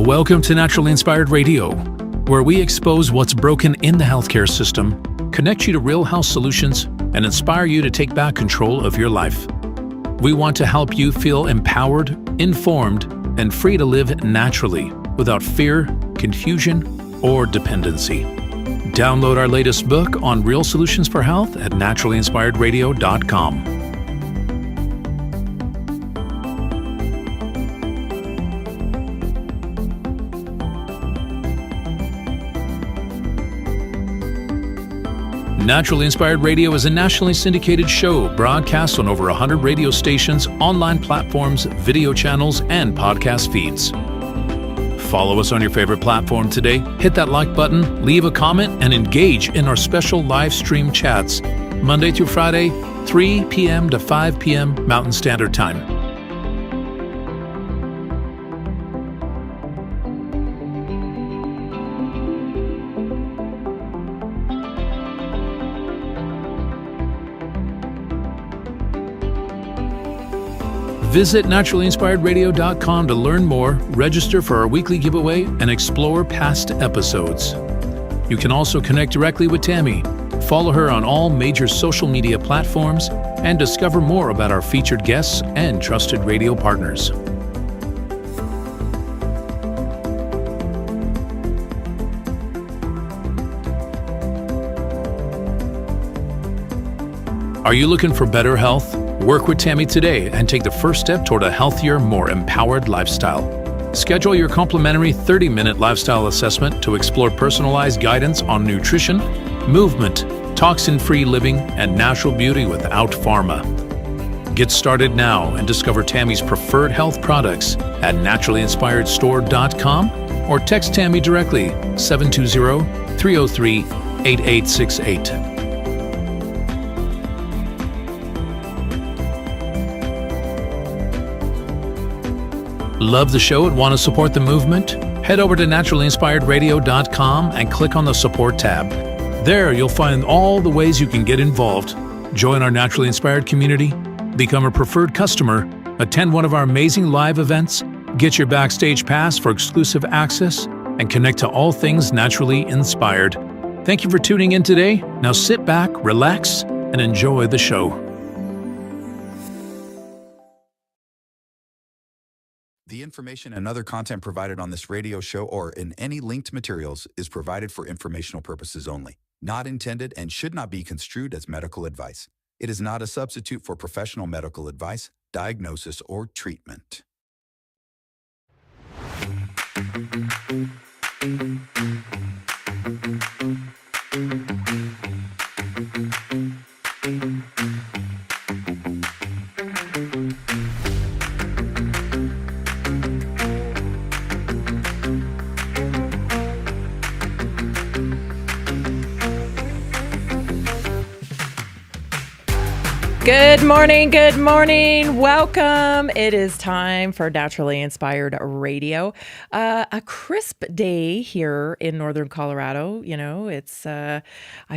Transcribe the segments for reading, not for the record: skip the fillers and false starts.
Welcome to Naturally Inspired Radio, where we expose what's broken in the healthcare system, connect you to real health solutions, and inspire you to take back control of your life. We want to help you feel empowered, informed, and free to live naturally without fear, confusion, or dependency. Download our latest book on real solutions for health at naturallyinspiredradio.com. Naturally Inspired Radio is a nationally syndicated show broadcast on over 100 radio stations, online platforms, video channels, and podcast feeds. Follow us on your favorite platform today, hit that like button, leave a comment, and engage in our special live stream chats, Monday through Friday, 3 p.m. to 5 p.m. Mountain Standard Time. Visit naturallyinspiredradio.com to learn more, register for our weekly giveaway, and explore past episodes. You can also connect directly with Tammy, follow her on all major social media platforms, and discover more about our featured guests and trusted radio partners. Are you looking for better health? Work with Tammy today and take the first step toward a healthier, more empowered lifestyle. Schedule your complimentary 30-minute lifestyle assessment to explore personalized guidance on nutrition, movement, toxin-free living, and natural beauty without pharma. Get started now and discover Tammy's preferred health products at naturallyinspiredstore.com or text Tammy directly 720-303-8868. Love the show and want to support the movement? Head over to naturallyinspiredradio.com and click on the support tab. There you'll find all the ways you can get involved. Join our Naturally Inspired community, become a preferred customer, attend one of our amazing live events, get your backstage pass for exclusive access, and connect to all things naturally inspired. Thank you for tuning in today. Now sit back, relax, and enjoy the show. The information and other content provided on this radio show or in any linked materials is provided for informational purposes only, not intended and should not be construed as medical advice. It is not a substitute for professional medical advice, diagnosis, or treatment. Good morning, good morning. Welcome. It is time for Naturally Inspired Radio. A crisp day here in northern Colorado. You know, it's, I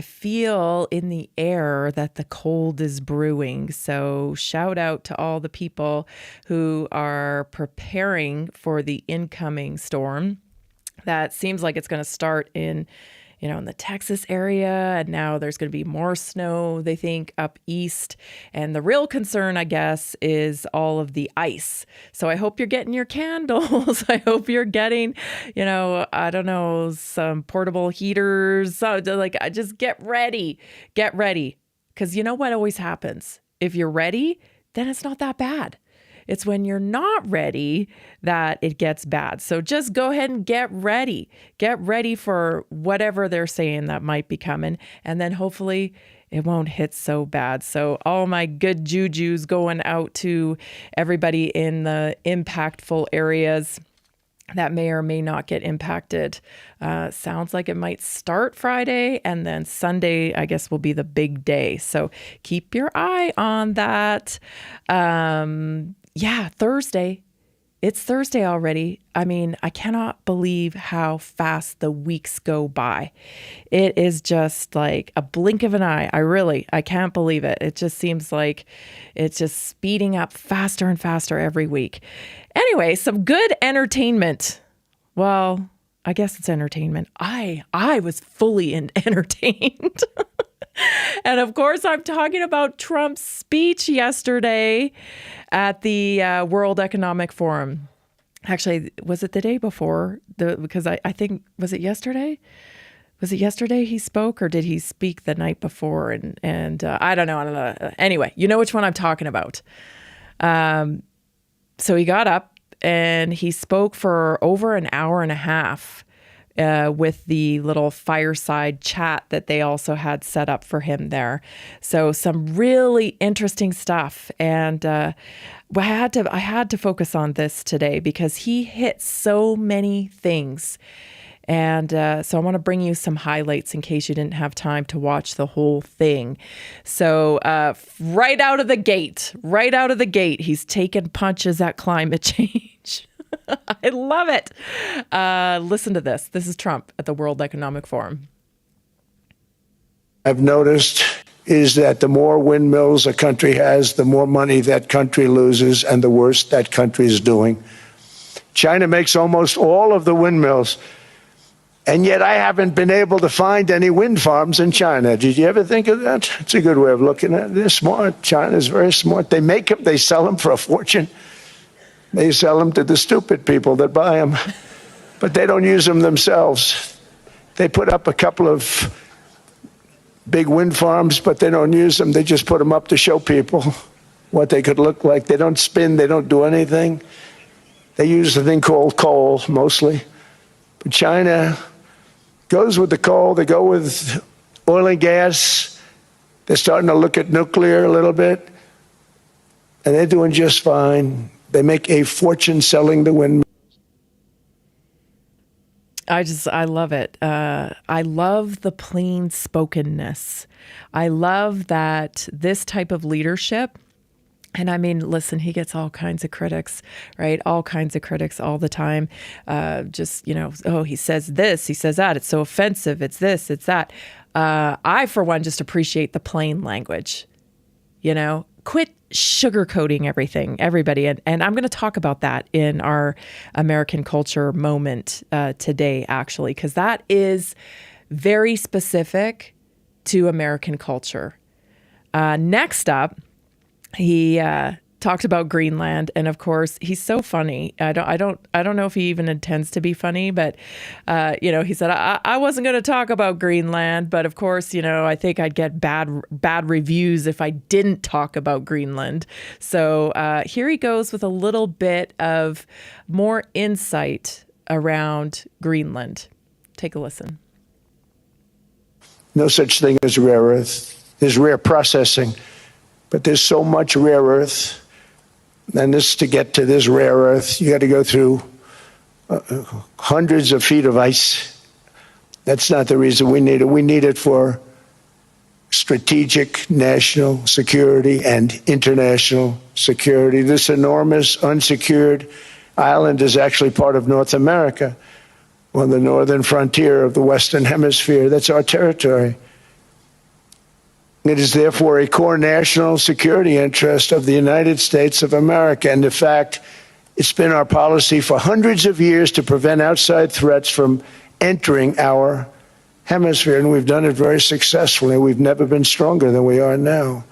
feel in the air that the cold is brewing. So shout out to all the people who are preparing for the incoming storm. That seems like it's going to start in the Texas area, and now there's going to be more snow, they think, up east. And the real concern, I guess, is all of the ice. So I hope you're getting your candles. I hope you're getting, some portable heaters. So just get ready. Get ready. Because you know what always happens? If you're ready, then it's not that bad. It's when you're not ready that it gets bad. So just go ahead and get ready. Get ready for whatever they're saying that might be coming. And then hopefully it won't hit so bad. So all my good jujus going out to everybody in the impactful areas that may or may not get impacted. Sounds like it might start Friday, and then Sunday, I guess, will be the big day. So keep your eye on that. Thursday. It's Thursday already. I mean, I cannot believe how fast the weeks go by. It is just like a blink of an eye. I can't believe it. It just seems like it's just speeding up faster and faster every week. Anyway, some good entertainment Well, I guess it's entertainment. I was fully entertained. And of course, I'm talking about Trump's speech yesterday at the World Economic Forum. Actually, was it the day before? Because I think, was it yesterday? Was it yesterday he spoke, or did he speak the night before? And I don't know. Anyway, you know which one I'm talking about. So he got up and he spoke for over an hour and a half with the little fireside chat that they also had set up for him there. So some really interesting stuff. And I had to focus on this today because he hit so many things. And so I want to bring you some highlights in case you didn't have time to watch the whole thing. So right out of the gate, he's taking punches at climate change. I love it. Listen to this. This is Trump at the World Economic Forum. I've noticed is that the more windmills a country has, the more money that country loses and the worse that country is doing. China makes almost all of the windmills, and yet I haven't been able to find any wind farms in China. Did you ever think of that? It's a good way of looking at it. They're smart. China's very smart. They make them, they sell them for a fortune. They sell them to the stupid people that buy them, but they don't use them themselves. They put up a couple of big wind farms, but they don't use them. They just put them up to show people what they could look like. They don't spin. They don't do anything. They use a thing called coal, mostly. But China goes with the coal. They go with oil and gas. They're starting to look at nuclear a little bit, and they're doing just fine. They make a fortune selling the wind. I love it. I love the plain spokenness. I love that this type of leadership. And I mean, listen, he gets all kinds of critics, right? All kinds of critics all the time. Just, oh, he says this, he says that. It's so offensive. It's this, it's that. I, for one, just appreciate the plain language. Quit sugarcoating everybody. And I'm going to talk about that in our American culture moment today, actually, because that is very specific to American culture. Next up, he talked about Greenland, and of course, he's so funny. I don't know if he even intends to be funny, but he said I wasn't going to talk about Greenland, but of course, I think I'd get bad reviews if I didn't talk about Greenland. So here he goes with a little bit of more insight around Greenland. Take a listen. No such thing as rare earth. There's rare processing, but there's so much rare earth. And to get to this rare earth, you got to go through hundreds of feet of ice. That's not the reason we need it. We need it for strategic national security and international security. This enormous unsecured island is actually part of North America, on the northern frontier of the Western Hemisphere. That's our territory. It is therefore a core national security interest of the United States of America. And in fact, it's been our policy for hundreds of years to prevent outside threats from entering our hemisphere. And we've done it very successfully. We've never been stronger than we are now.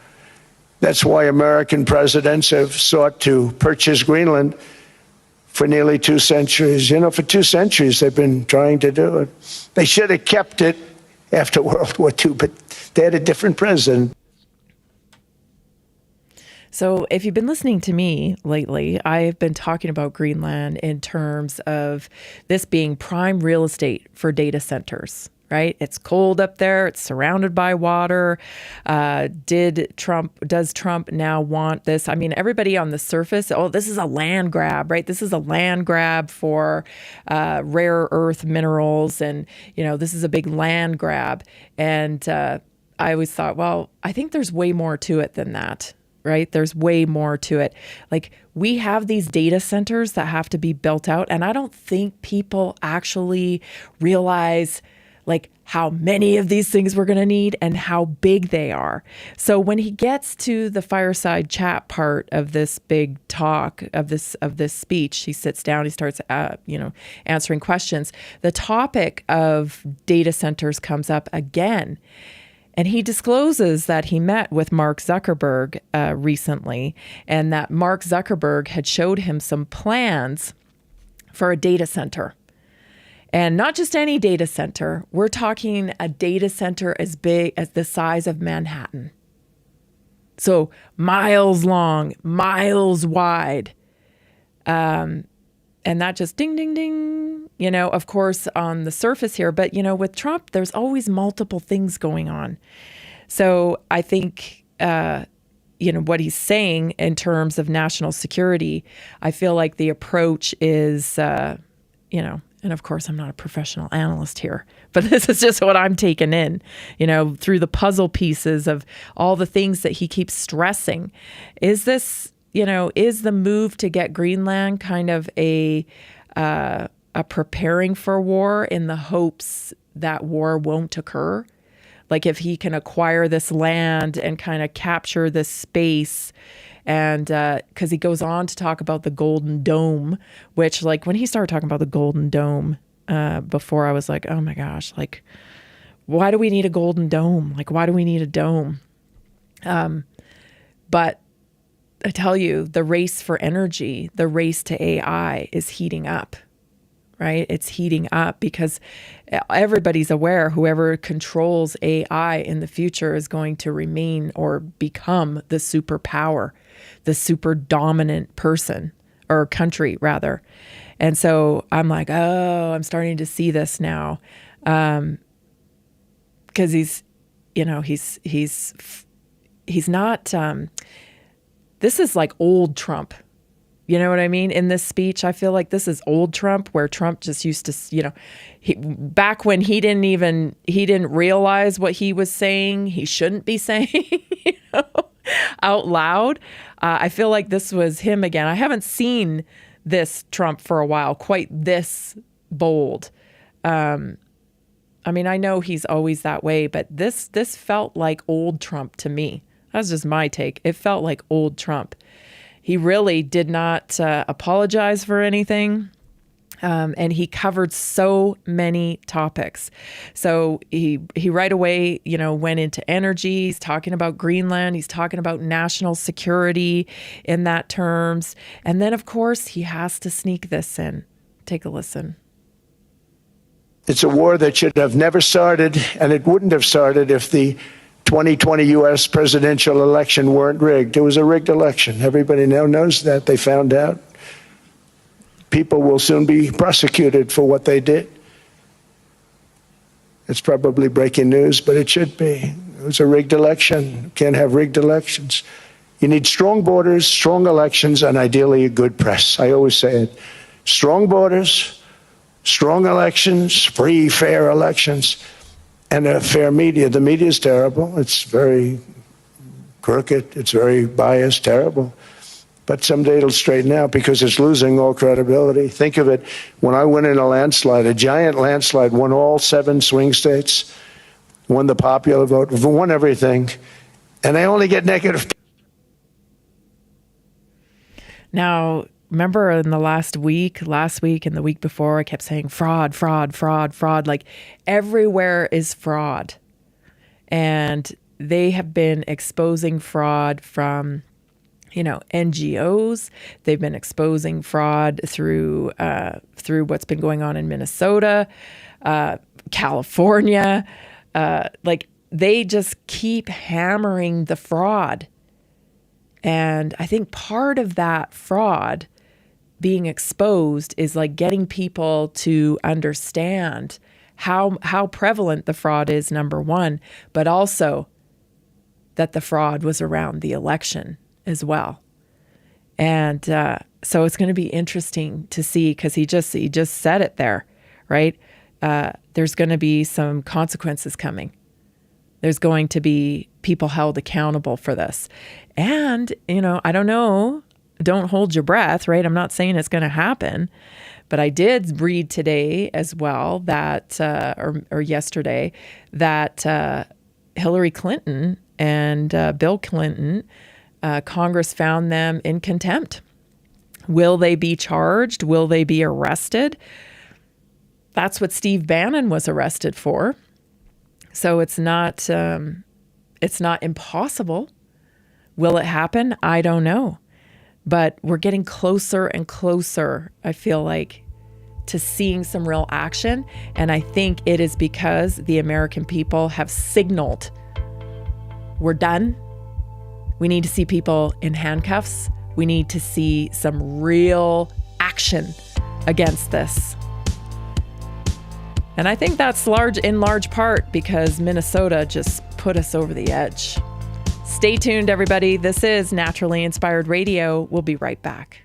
That's why American presidents have sought to purchase Greenland for nearly 2 centuries. For 2 centuries, they've been trying to do it. They should have kept it after World War II, but they had a different president. So if you've been listening to me lately, I've been talking about Greenland in terms of this being prime real estate for data centers, right? It's cold up there. It's surrounded by water. Does Trump now want this? I mean, everybody on the surface, this is a land grab, right? This is a land grab for rare earth minerals. And, this is a big land grab. And I always thought, well, I think there's way more to it than that, right? There's way more to it. Like, we have these data centers that have to be built out. And I don't think people actually realize like how many of these things we're going to need and how big they are. So when he gets to the fireside chat part of this big talk, of this speech, he sits down, he starts answering questions. The topic of data centers comes up again. And he discloses that he met with Mark Zuckerberg recently, and that Mark Zuckerberg had showed him some plans for a data center. And not just any data center. We're talking a data center as big as the size of Manhattan. So miles long, miles wide. And that just ding, ding, ding, of course, on the surface here. But, with Trump, there's always multiple things going on. So I think, what he's saying in terms of national security, I feel like the approach is, and of course, I'm not a professional analyst here, but this is just what I'm taking in, through the puzzle pieces of all the things that he keeps stressing. Is this, is the move to get Greenland kind of a preparing for war in the hopes that war won't occur? Like if he can acquire this land and kind of capture this space. And because he goes on to talk about the Golden Dome, which like when he started talking about the Golden Dome before, I was like, oh my gosh, like, why do we need a Golden Dome? Like, why do we need a dome? But I tell you, the race for energy, the race to AI is heating up, right? It's heating up because everybody's aware whoever controls AI in the future is going to remain or become the superpower, the super dominant person or country rather. And so I'm like, oh, I'm starting to see this now. Cause he's not, this is like old Trump. You know what I mean? In this speech, I feel like this is old Trump, where Trump just used to, back when he didn't realize what he was saying, he shouldn't be saying, out loud. I feel like this was him again. I haven't seen this Trump for a while, quite this bold. I mean, I know he's always that way, but this felt like old Trump to me. That's just my take. It felt like old Trump. He really did not apologize for anything. And he covered so many topics. So he right away, went into energy. He's talking about Greenland. He's talking about national security in that terms. And then, of course, he has to sneak this in. Take a listen. It's a war that should have never started, and it wouldn't have started if the 2020 U.S. presidential election weren't rigged. It was a rigged election. Everybody now knows that. They found out. People will soon be prosecuted for what they did. It's probably breaking news, but it should be. It was a rigged election. You can't have rigged elections. You need strong borders, strong elections, and ideally a good press. I always say it. Strong borders, strong elections, free, fair elections, and a fair media. The media is terrible. It's very crooked. It's very biased, terrible. But someday it'll straighten out because it's losing all credibility. Think of it. When I went in a landslide, a giant landslide, won all 7 swing states, won the popular vote, won everything, and I only get negative. Now, remember in the last week and the week before, I kept saying fraud, fraud, fraud, fraud. Like everywhere is fraud. And they have been exposing fraud from, NGOs. They've been exposing fraud through what's been going on in Minnesota, California. Like they just keep hammering the fraud. And I think part of that fraud being exposed is like getting people to understand how prevalent the fraud is, number one, but also that the fraud was around the election as well. And so it's going to be interesting to see, because he just said it there, right? There's going to be some consequences coming. There's going to be people held accountable for this. And, I don't know, don't hold your breath, right? I'm not saying it's going to happen, But I did read today as well that, or yesterday, that Hillary Clinton and Bill Clinton, Congress found them in contempt. Will they be charged? Will they be arrested? That's what Steve Bannon was arrested for. So it's not impossible. Will it happen? I don't know. But we're getting closer and closer, I feel like, to seeing some real action. And I think it is because the American people have signaled, we're done. We need to see people in handcuffs. We need to see some real action against this. And I think that's in large part because Minnesota just put us over the edge. Stay tuned, everybody. This is Naturally Inspired Radio. We'll be right back.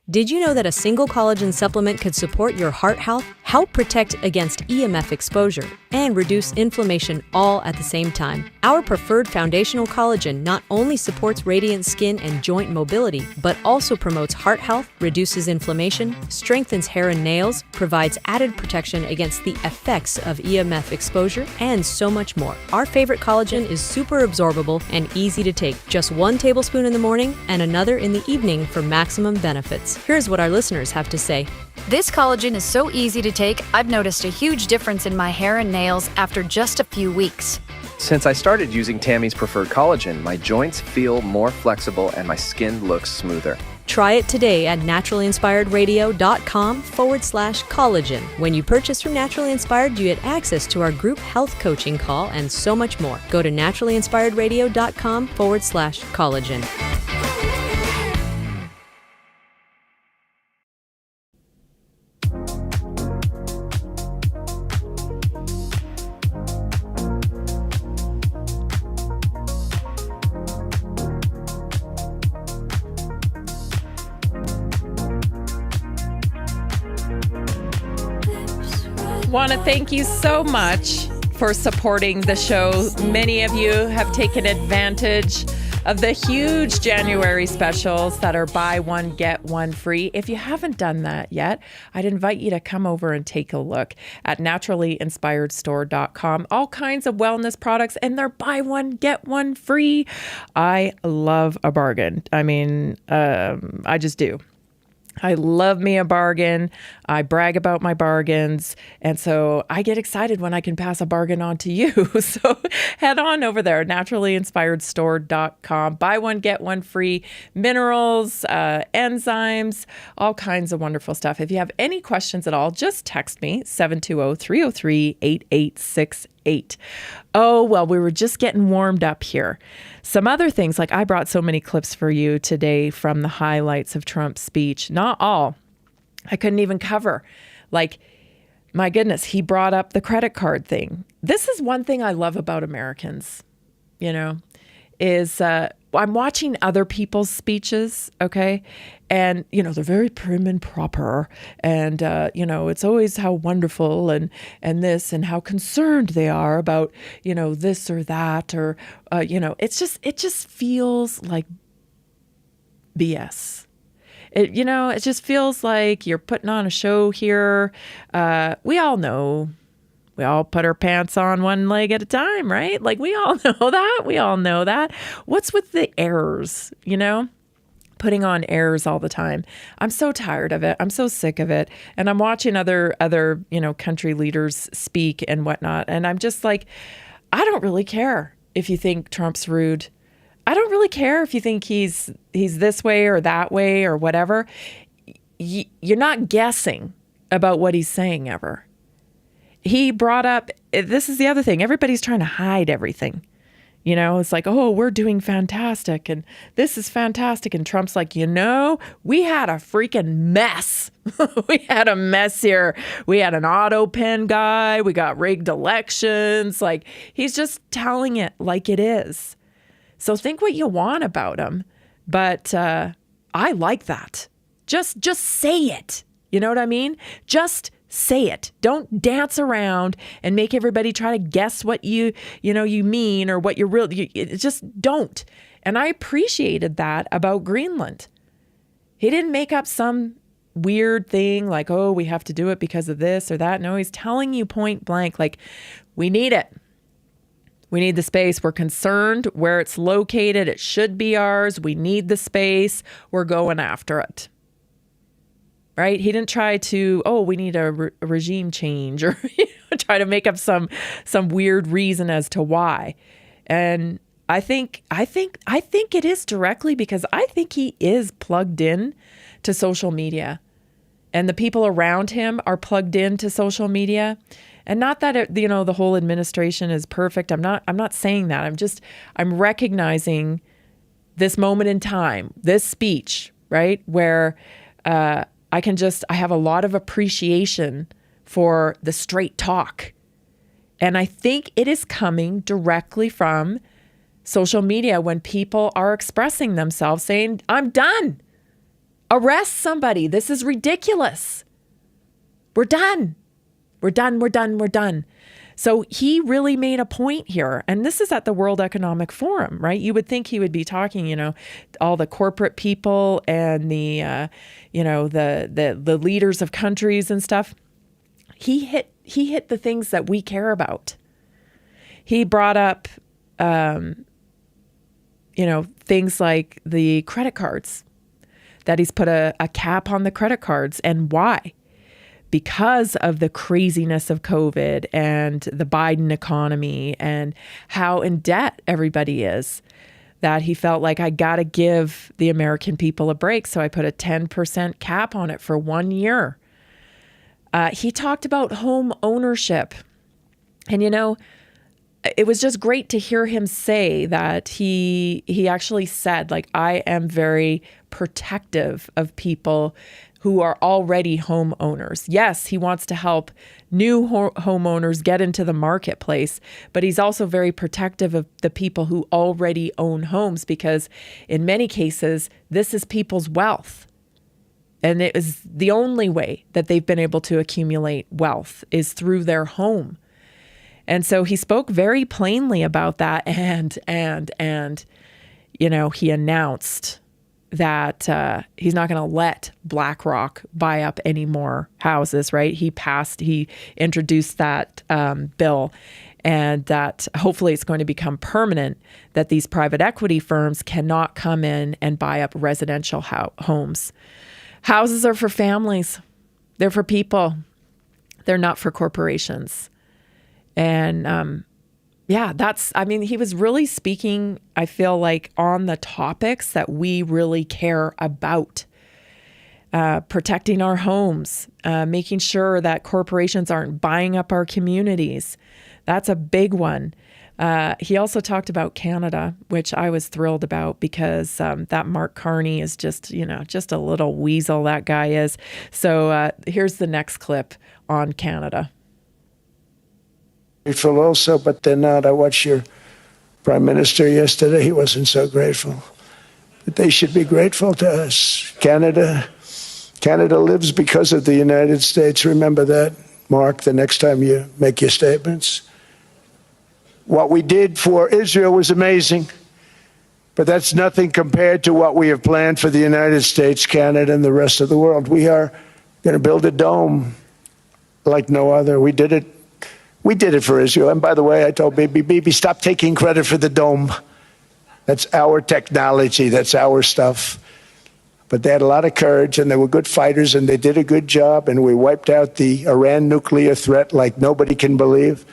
Did you know that a single collagen supplement could support your heart health, help protect against EMF exposure, and reduce inflammation all at the same time? Our preferred foundational collagen not only supports radiant skin and joint mobility, but also promotes heart health, reduces inflammation, strengthens hair and nails, provides added protection against the effects of EMF exposure, and so much more. Our favorite collagen is super absorbable and easy to take. Just 1 tablespoon in the morning and another in the evening for maximum benefits. Here's what our listeners have to say. This collagen is so easy to take, I've noticed a huge difference in my hair and nails after just a few weeks. Since I started using Tammy's preferred collagen, my joints feel more flexible and my skin looks smoother. Try it today at naturallyinspiredradio.com/collagen. When you purchase from Naturally Inspired, you get access to our group health coaching call and so much more. Go to naturallyinspiredradio.com/collagen. Want to thank you so much for supporting the show. Many of you have taken advantage of the huge January specials that are buy one, get one free. If you haven't done that yet, I'd invite you to come over and take a look at naturallyinspiredstore.com. All kinds of wellness products, and they're buy one, get one free. I love a bargain. I mean, I just do. I love me a bargain. I brag about my bargains. And so I get excited when I can pass a bargain on to you. So head on over there, naturallyinspiredstore.com. Buy one, get one free. Minerals, enzymes, all kinds of wonderful stuff. If you have any questions at all, just text me, 720-303-8868. Oh, well, we were just getting warmed up here. Some other things, like I brought so many clips for you today from the highlights of Trump's speech. Not all. I couldn't even cover. Like, my goodness, he brought up the credit card thing. This is one thing I love about Americans, is I'm watching other people's speeches, okay? And, they're very prim and proper. And, it's always how wonderful and this and how concerned they are about, this or that or, it just feels like BS. It just feels like you're putting on a show here. We all know. We all put our pants on one leg at a time, right? Like, we all know that. We all know that. What's with the errors, putting on airs all the time? I'm so tired of it. I'm so sick of it. And I'm watching other country leaders speak and whatnot. And I'm just like, I don't really care if you think Trump's rude. I don't really care if you think he's this way or that way or whatever. You're not guessing about what he's saying ever. He brought up, this is the other thing, everybody's trying to hide everything. It's like, oh, we're doing fantastic and this is fantastic. And Trump's like, we had a freaking mess. We had a mess here. We had an auto pen guy. We got rigged elections. Like, he's just telling it like it is. So think what you want about him. But I like that. Just say it. You know what I mean? Just say it. Don't dance around and make everybody try to guess what you mean or what you're really. Just don't. And I appreciated that about Greenland. He didn't make up some weird thing like, oh, we have to do it because of this or that. No, he's telling you point blank, like, we need it. We need the space. We're concerned where it's located. It should be ours. We need the space. We're going after it. Right? He didn't try to, oh, we need a regime change or try to make up some weird reason as to why. And I think it is directly because I think he is plugged in to social media, and the people around him are plugged into social media. And not that the whole administration is perfect. I'm not saying that. I'm recognizing this moment in time, this speech, right, where I have a lot of appreciation for the straight talk. And I think it is coming directly from social media when people are expressing themselves saying, I'm done. Arrest somebody. This is ridiculous. We're done. We're done. We're done. We're done. So he really made a point here. And this is at the World Economic Forum, right? You would think he would be talking, all the corporate people and the leaders of countries and stuff. He hit the things that we care about. He brought up, things like the credit cards, that he's put a cap on the credit cards. And why? Because of the craziness of COVID and the Biden economy and how in debt everybody is, that he felt like, I got to give the American people a break. So I put a 10% cap on it for 1 year. He talked about home ownership. And, it was just great to hear him say that he actually said, like, I am very protective of people who are already homeowners. Yes, he wants to help new homeowners get into the marketplace, but he's also very protective of the people who already own homes, because in many cases, this is people's wealth. And it is the only way that they've been able to accumulate wealth is through their home. And so he spoke very plainly about that. And he announced that he's not going to let BlackRock buy up any more houses, right? He introduced that bill, and that hopefully it's going to become permanent, that these private equity firms cannot come in and buy up residential homes. Houses are for families. They're for people. They're not for corporations. And he was really speaking, I feel like, on the topics that we really care about. Protecting our homes, making sure that corporations aren't buying up our communities. That's a big one. He also talked about Canada, which I was thrilled about, because that Mark Carney is just a little weasel, that guy is. So here's the next clip on Canada. Grateful also, but they're not. I watched your prime minister yesterday. He wasn't so grateful. But they should be grateful to us. Canada lives because of the United States. Remember that, Mark, the next time you make your statements. What we did for Israel was amazing, but that's nothing compared to what we have planned for the United States, Canada, and the rest of the world. We are going to build a dome like no other. We did it for Israel. And by the way, I told Bibi, stop taking credit for the dome. That's our technology. That's our stuff. But they had a lot of courage, and they were good fighters, and they did a good job. And we wiped out the Iran nuclear threat like nobody can believe.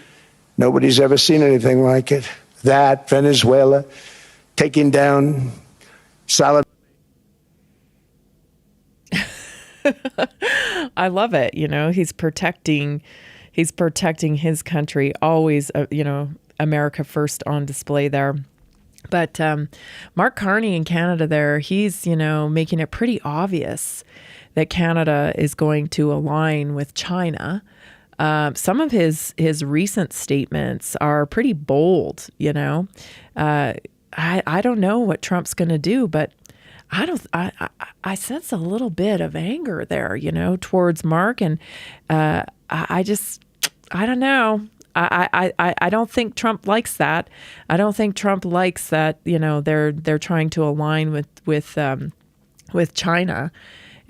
Nobody's ever seen anything like it. That, Venezuela, taking down solid. I love it. He's protecting his country, always, America first on display there. But Mark Carney in Canada there, he's, making it pretty obvious that Canada is going to align with China. Some of his recent statements are pretty bold, I don't know what Trump's going to do, but I sense a little bit of anger there, towards Mark. And I don't know. I don't think Trump likes that. I don't think Trump likes that, they're trying to align with China.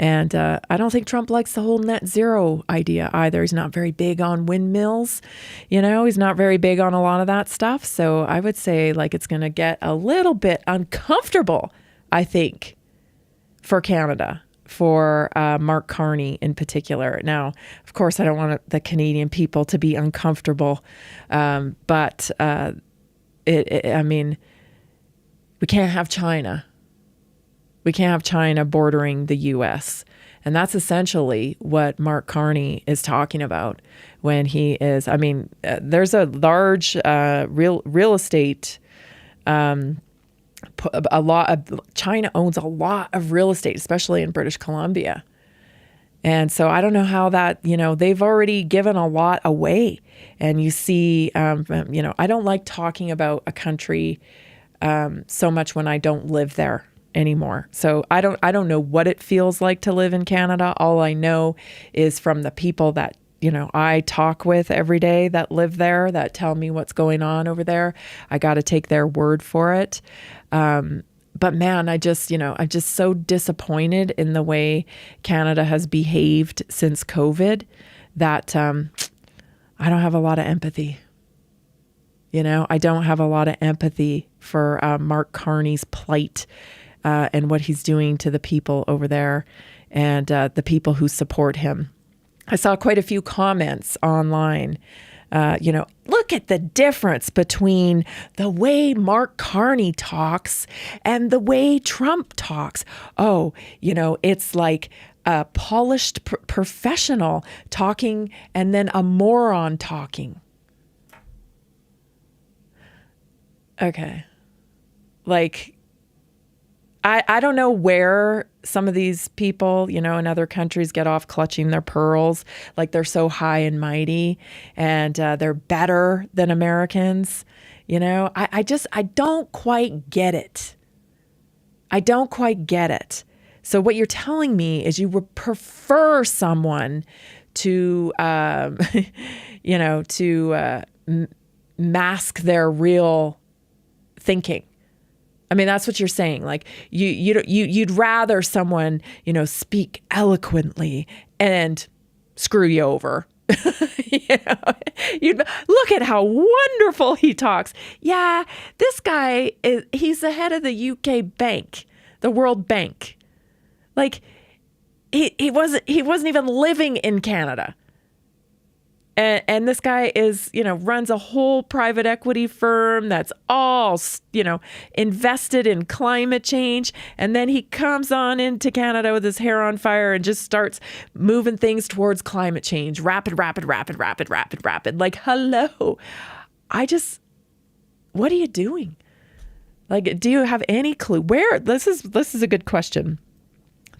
And I don't think Trump likes the whole net zero idea either. He's not very big on windmills. He's not very big on a lot of that stuff. So I would say like it's going to get a little bit uncomfortable, I think, for Canada, for Mark Carney in particular. Now, of course, I don't want the Canadian people to be uncomfortable, but I mean, we can't have China. We can't have China bordering the U.S. And that's essentially what Mark Carney is talking about when he is, I mean, there's a large real estate, China owns a lot of real estate, especially in British Columbia. And so I don't know how that, they've already given a lot away. And you see, I don't like talking about a country so much when I don't live there anymore. So I don't know what it feels like to live in Canada. All I know is from the people that, I talk with every day that live there, that tell me what's going on over there. I got to take their word for it. But man, I'm just so disappointed in the way Canada has behaved since COVID that I don't have a lot of empathy. I don't have a lot of empathy for Mark Carney's plight and what he's doing to the people over there and the people who support him. I saw quite a few comments online. Look at the difference between the way Mark Carney talks and the way Trump talks. Oh, it's like a polished professional talking and then a moron talking. Okay. Like, I don't know where some of these people, in other countries get off clutching their pearls, like they're so high and mighty and they're better than Americans. I don't quite get it. I don't quite get it. So what you're telling me is you would prefer someone to, mask their real thinking. I mean, that's what you're saying. Like you'd rather someone, speak eloquently and screw you over. You'd look at how wonderful he talks. Yeah, this guy he's the head of the UK bank, the World Bank. Like he wasn't even living in Canada. And this guy is, runs a whole private equity firm that's all, invested in climate change. And then he comes on into Canada with his hair on fire and just starts moving things towards climate change. Rapid. Like, hello. What are you doing? Like, do you have any clue where this is a good question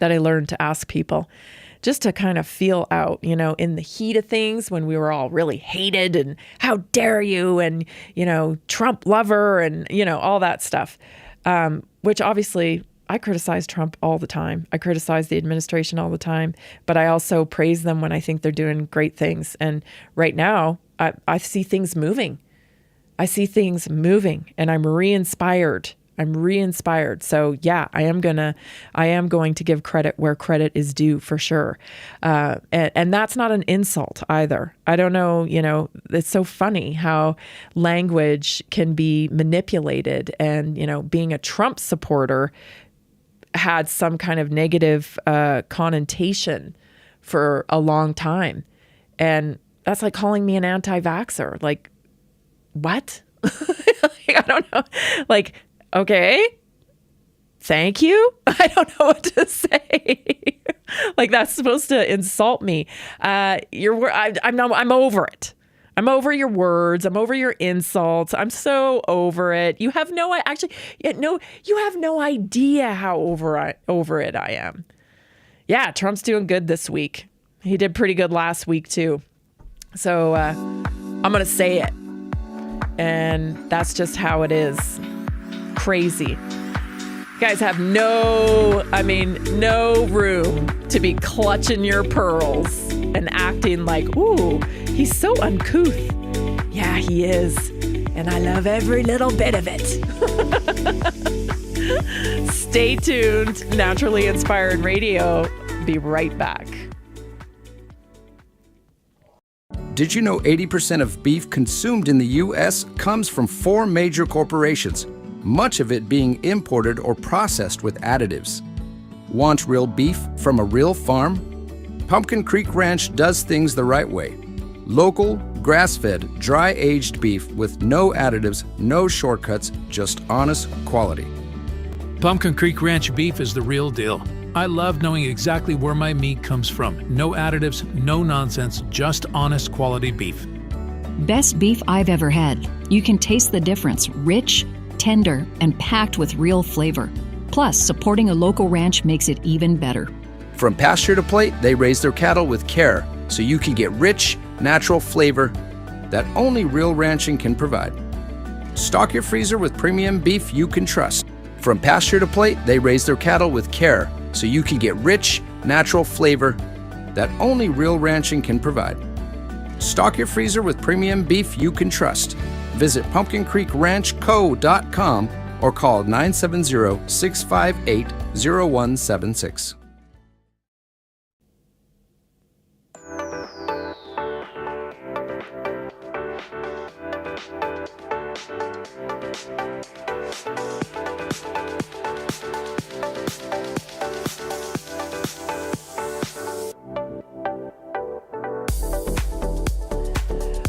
that I learned to ask people. Just to kind of feel out, in the heat of things when we were all really hated and how dare you and, Trump lover and, all that stuff, which obviously I criticize Trump all the time. I criticize the administration all the time, but I also praise them when I think they're doing great things. And right now I see things moving. And I'm re-inspired. So yeah, I am going to give credit where credit is due for sure. And that's not an insult either. I don't know, it's so funny how language can be manipulated and, being a Trump supporter had some kind of negative connotation for a long time. And that's like calling me an anti-vaxxer. Like, what? I don't know. Like, okay, thank you. I don't know what to say. Like that's supposed to insult me. I'm over it. I'm over your words. I'm over your insults. I'm so over it. You have no idea how over it I am. Yeah, Trump's doing good this week. He did pretty good last week too. So I'm going to say it. And that's just how it is. Crazy. Guys have no room to be clutching your pearls and acting like, ooh, he's so uncouth. Yeah, he is. And I love every little bit of it. Stay tuned. Naturally Inspired Radio. Be right back. Did you know 80% of beef consumed in the U.S. comes from 4 major corporations, much of it being imported or processed with additives? Want real beef from a real farm? Pumpkin Creek Ranch does things the right way. Local, grass-fed, dry-aged beef with no additives, no shortcuts, just honest quality. Pumpkin Creek Ranch beef is the real deal. I love knowing exactly where my meat comes from. No additives, no nonsense, just honest quality beef. Best beef I've ever had. You can taste the difference. Rich, tender, and packed with real flavor. Plus, supporting a local ranch makes it even better. From pasture to plate, they raise their cattle with care, so you can get rich, natural flavor that only real ranching can provide. Stock your freezer with premium beef you can trust. From pasture to plate, they raise their cattle with care, so you can get rich, natural flavor that only real ranching can provide. Stock your freezer with premium beef you can trust. Visit pumpkincreekranchco.com or call 970-658-0176.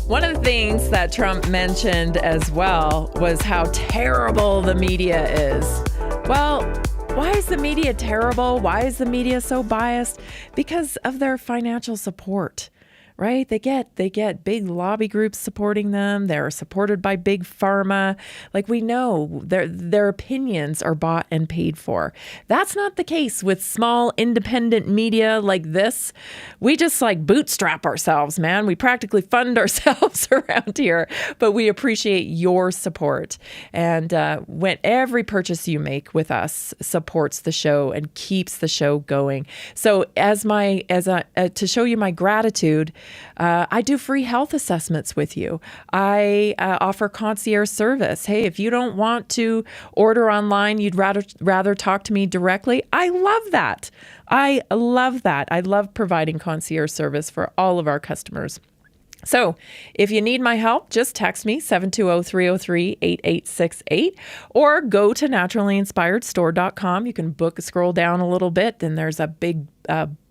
One of the things that Trump mentioned as well was how terrible the media is. Well, why is the media terrible? Why is the media so biased? Because of their financial support, right? They get big lobby groups supporting them. They're supported by big pharma. Like, we know their opinions are bought and paid for. That's not the case with small independent media like this. We just bootstrap ourselves, man. We practically fund ourselves around here, but we appreciate your support. And when every purchase you make with us supports the show and keeps the show going. So to show you my gratitude, I do free health assessments with you. I offer concierge service. Hey, if you don't want to order online, you'd rather talk to me directly. I love that. I love providing concierge service for all of our customers. So if you need my help, just text me 720-303-8868 or go to naturallyinspiredstore.com. You can scroll down a little bit, and there's a big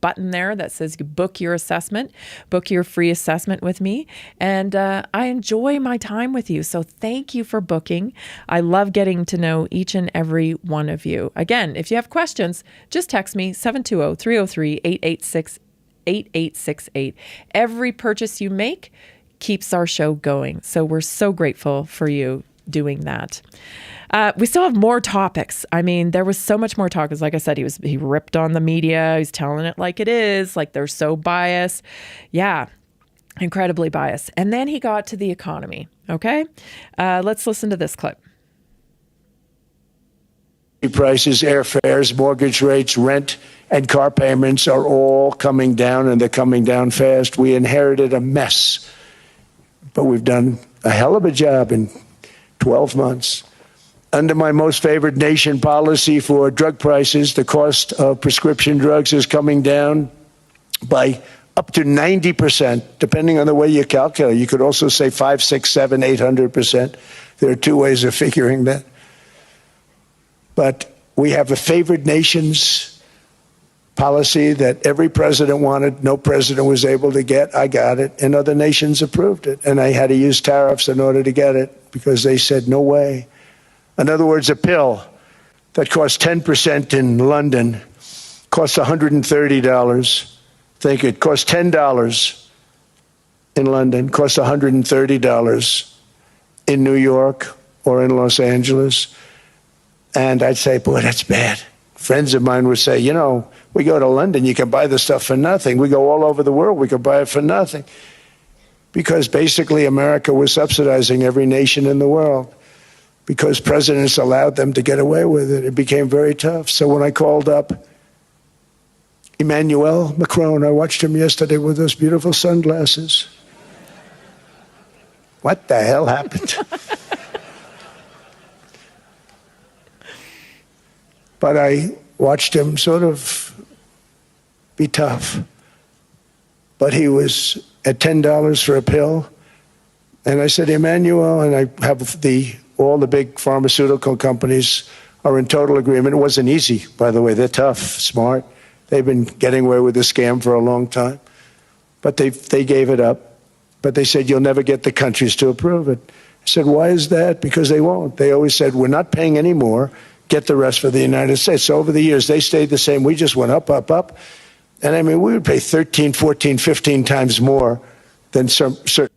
button there that says book your assessment, book your free assessment with me. And I enjoy my time with you. So thank you for booking. I love getting to know each and every one of you. Again, if you have questions, just text me 720-303-8868. 8868. Every purchase you make keeps our show going. So we're so grateful for you doing that. We still have more topics. I mean, there was so much more talk. Because like I said, he ripped on the media. He's telling it like it is, like they're so biased. Yeah, incredibly biased. And then he got to the economy. Okay, let's listen to this clip. Prices, airfares, mortgage rates, rent, and car payments are all coming down, and they're coming down fast. We inherited a mess, but we've done a hell of a job in 12 months. Under my most favored nation policy for drug prices, the cost of prescription drugs is coming down by up to 90%, depending on the way you calculate. You could also say 5, 6, 7, 800%. There are two ways of figuring that. But we have a favored nations policy that every president wanted, no president was able to get. I got it, and other nations approved it. And I had to use tariffs in order to get it because they said, no way. In other words, a pill that costs 10% in London costs $130. Think it costs $10 in London, costs $130 in New York or in Los Angeles. And I'd say, boy, that's bad. Friends of mine would say, you know, we go to London, you can buy the stuff for nothing. We go all over the world, we can buy it for nothing. Because basically America was subsidizing every nation in the world. Because presidents allowed them to get away with it. It became very tough. So when I called up Emmanuel Macron, I watched him yesterday with those beautiful sunglasses. What the hell happened? But I watched him sort of be tough. But he was at $10 for a pill. And I said, Emmanuel, and I have all the big pharmaceutical companies are in total agreement. It wasn't easy, by the way. They're tough, smart. They've been getting away with the scam for a long time. But they gave it up. But they said, you'll never get the countries to approve it. I said, why is that? Because they won't. They always said, we're not paying any more. Get the rest for the United States. So over the years, they stayed the same. We just went up, up, up. And I mean, we would pay 13, 14, 15 times more than certain.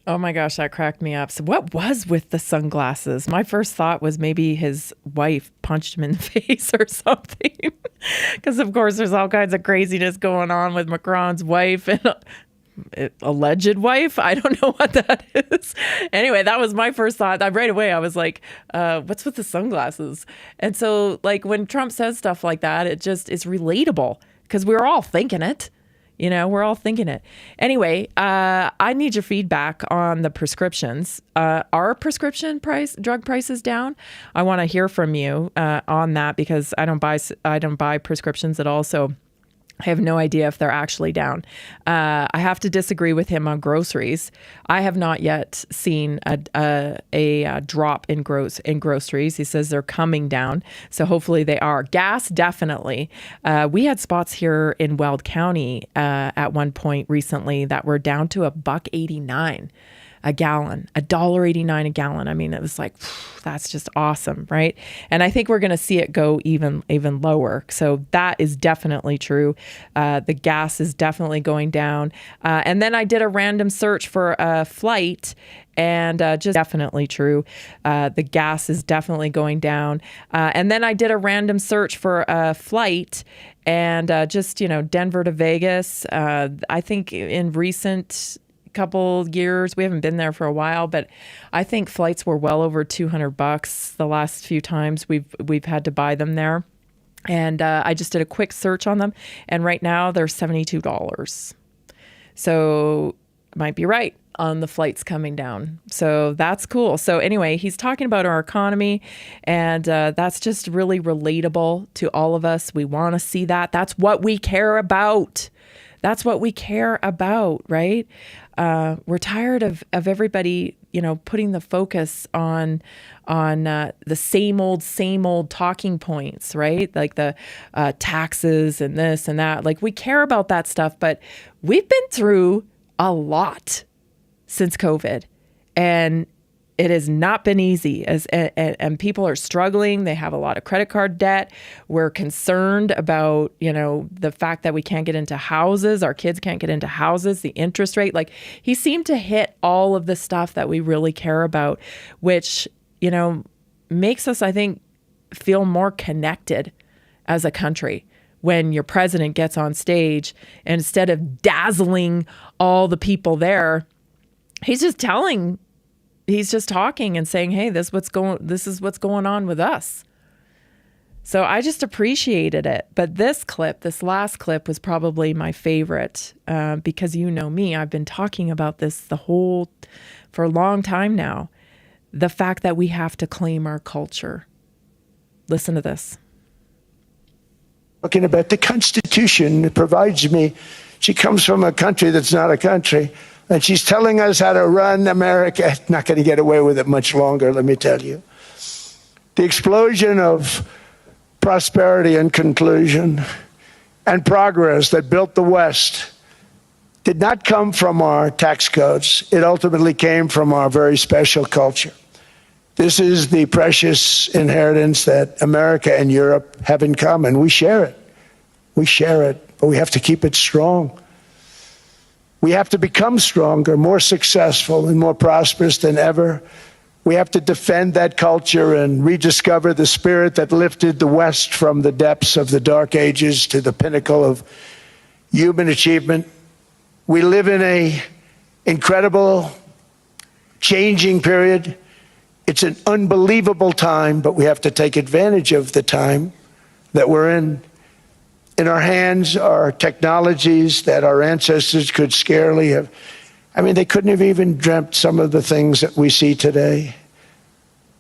Oh my gosh, that cracked me up. So what was with the sunglasses? My first thought was maybe his wife punched him in the face or something. Because of course there's all kinds of craziness going on with Macron's wife and alleged wife. I don't know what that is. Anyway, that was my first thought. Right away I was like, what's with the sunglasses? And so like when Trump says stuff like that, it just is relatable because we're all thinking it. You know, we're all thinking it. Anyway, I need your feedback on the prescriptions. Are drug prices down? I want to hear from you on that because I don't buy prescriptions at all. So I have no idea if they're actually down. I have to disagree with him on groceries. I have not yet seen a drop in groceries. He says they're coming down, so hopefully they are. Gas, definitely. We had spots here in Weld County at one point recently that were down to $1.89 a gallon, $1.89 a gallon. I mean, it was like, that's just awesome, right? And I think we're going to see it go even lower. So that is definitely true. The gas is definitely going down. And then I did a random search for a flight and just definitely true. The gas is definitely going down. And then I did a random search for a flight and just, Denver to Vegas. I think in recent couple years, we haven't been there for a while, but I think flights were well over $200 the last few times we've had to buy them there. And I just did a quick search on them, and right now they're $72. So might be right on the flights coming down. So that's cool. So anyway, he's talking about our economy, and that's just really relatable to all of us. We want to see that. That's what we care about. That's what we care about, right? We're tired of everybody, putting the focus on the same old talking points, right? Like the taxes and this and that. Like we care about that stuff, but we've been through a lot since COVID, and it has not been easy and people are struggling. They have a lot of credit card debt. We're concerned about, the fact that we can't get into houses. Our kids can't get into houses, the interest rate. Like he seemed to hit all of the stuff that we really care about, which, makes us, I think, feel more connected as a country. When your president gets on stage, and instead of dazzling all the people there, he's just talking and saying, hey, this is what's going on with us. So I just appreciated it. But this last clip was probably my favorite because you know me, I've been talking about this for a long time now. The fact that we have to claim our culture. Listen to this. Talking about the Constitution, it provides me. She comes from a country that's not a country. And she's telling us how to run America. Not going to get away with it much longer, let me tell you. The explosion of prosperity and conclusion and progress that built the West did not come from our tax codes. It ultimately came from our very special culture. This is the precious inheritance that America and Europe have in common. We share it. We share it, but we have to keep it strong. We have to become stronger, more successful, and more prosperous than ever. We have to defend that culture and rediscover the spirit that lifted the West from the depths of the dark ages to the pinnacle of human achievement. We live in an incredible, changing period. It's an unbelievable time, but we have to take advantage of the time that we're in. In our hands are technologies that our ancestors could scarcely have. They couldn't have even dreamt some of the things that we see today.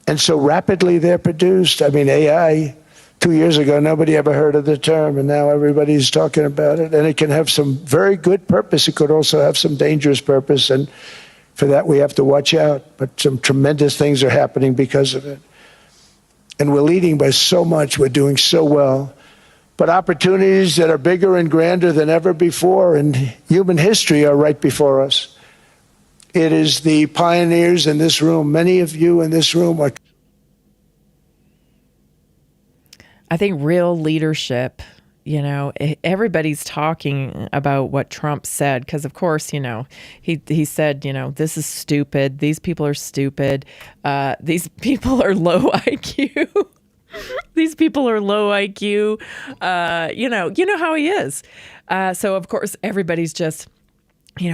And so rapidly they're produced. AI 2 years ago, nobody ever heard of the term, and now everybody's talking about it. And it can have some very good purpose. It could also have some dangerous purpose, and for that we have to watch out. But some tremendous things are happening because of it. And we're leading by so much. We're doing so well. But opportunities that are bigger and grander than ever before in human history are right before us. It is the pioneers in this room. Many of you in this room are. I think real leadership, everybody's talking about what Trump said, because of course, he said, this is stupid. These people are stupid. These people are low IQ. These people are low IQ. You know how he is. So of course, everybody's just,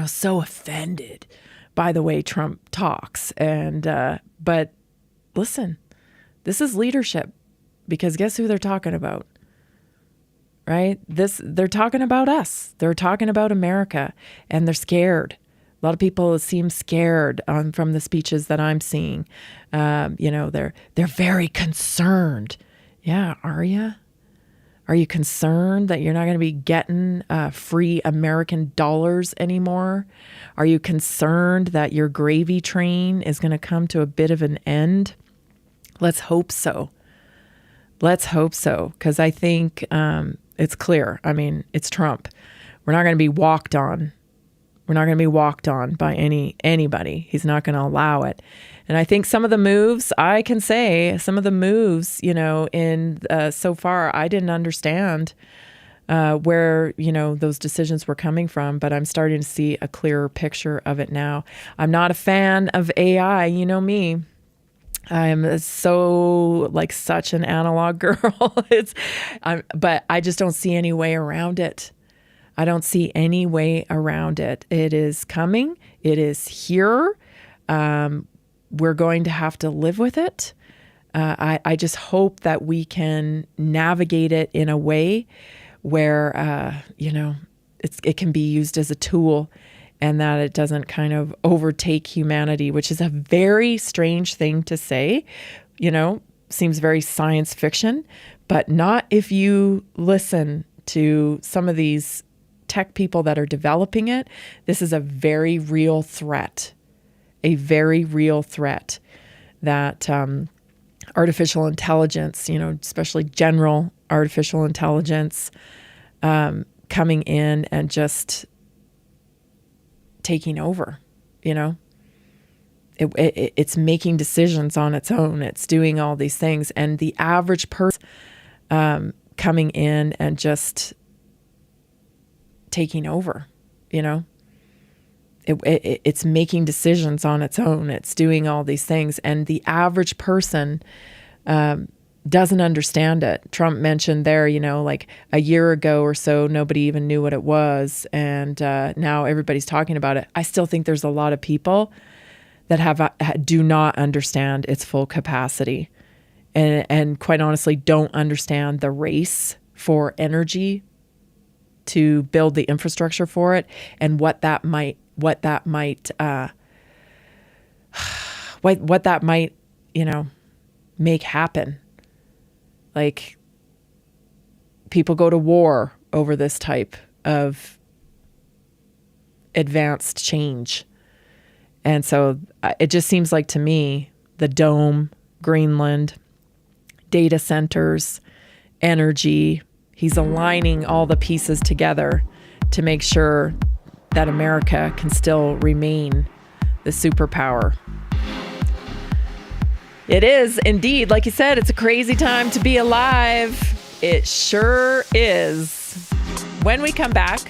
so offended by the way Trump talks. But listen, this is leadership. Because guess who they're talking about, right? They're talking about us. They're talking about America, and they're scared. A lot of people seem scared from the speeches that I'm seeing. They're very concerned. Yeah, are you? Are you concerned that you're not going to be getting free American dollars anymore? Are you concerned that your gravy train is going to come to a bit of an end? Let's hope so. Let's hope so, because I think it's clear. I mean, it's Trump. We're not going to be walked on. We're not going to be walked on by anybody. He's not going to allow it. And I think some of the moves, in so far, I didn't understand where, those decisions were coming from, but I'm starting to see a clearer picture of it now. I'm not a fan of AI. You know me. I'm so such an analog girl. But I just don't see any way around it. I don't see any way around it. It is coming. It is here. We're going to have to live with it. I just hope that we can navigate it in a way where, it can be used as a tool, and that it doesn't kind of overtake humanity, which is a very strange thing to say, seems very science fiction, but not if you listen to some of these tech people that are developing it. This is a very real threat, that artificial intelligence, especially general artificial intelligence, coming in and just taking over, it's making decisions on its own. It's doing all these things. And the average person coming in and just taking over, it's making decisions on its own. It's doing all these things. And the average person doesn't understand it. Trump mentioned there, a year ago or so, nobody even knew what it was. And now everybody's talking about it. I still think there's a lot of people that do not understand its full capacity. And quite honestly, don't understand the race for energy to build the infrastructure for it, and what that might make happen. Like, people go to war over this type of advanced change. And so it just seems like to me, the dome, Greenland, data centers, energy, he's aligning all the pieces together to make sure that America can still remain the superpower. It is indeed, like you said, it's a crazy time to be alive. It sure is. When we come back,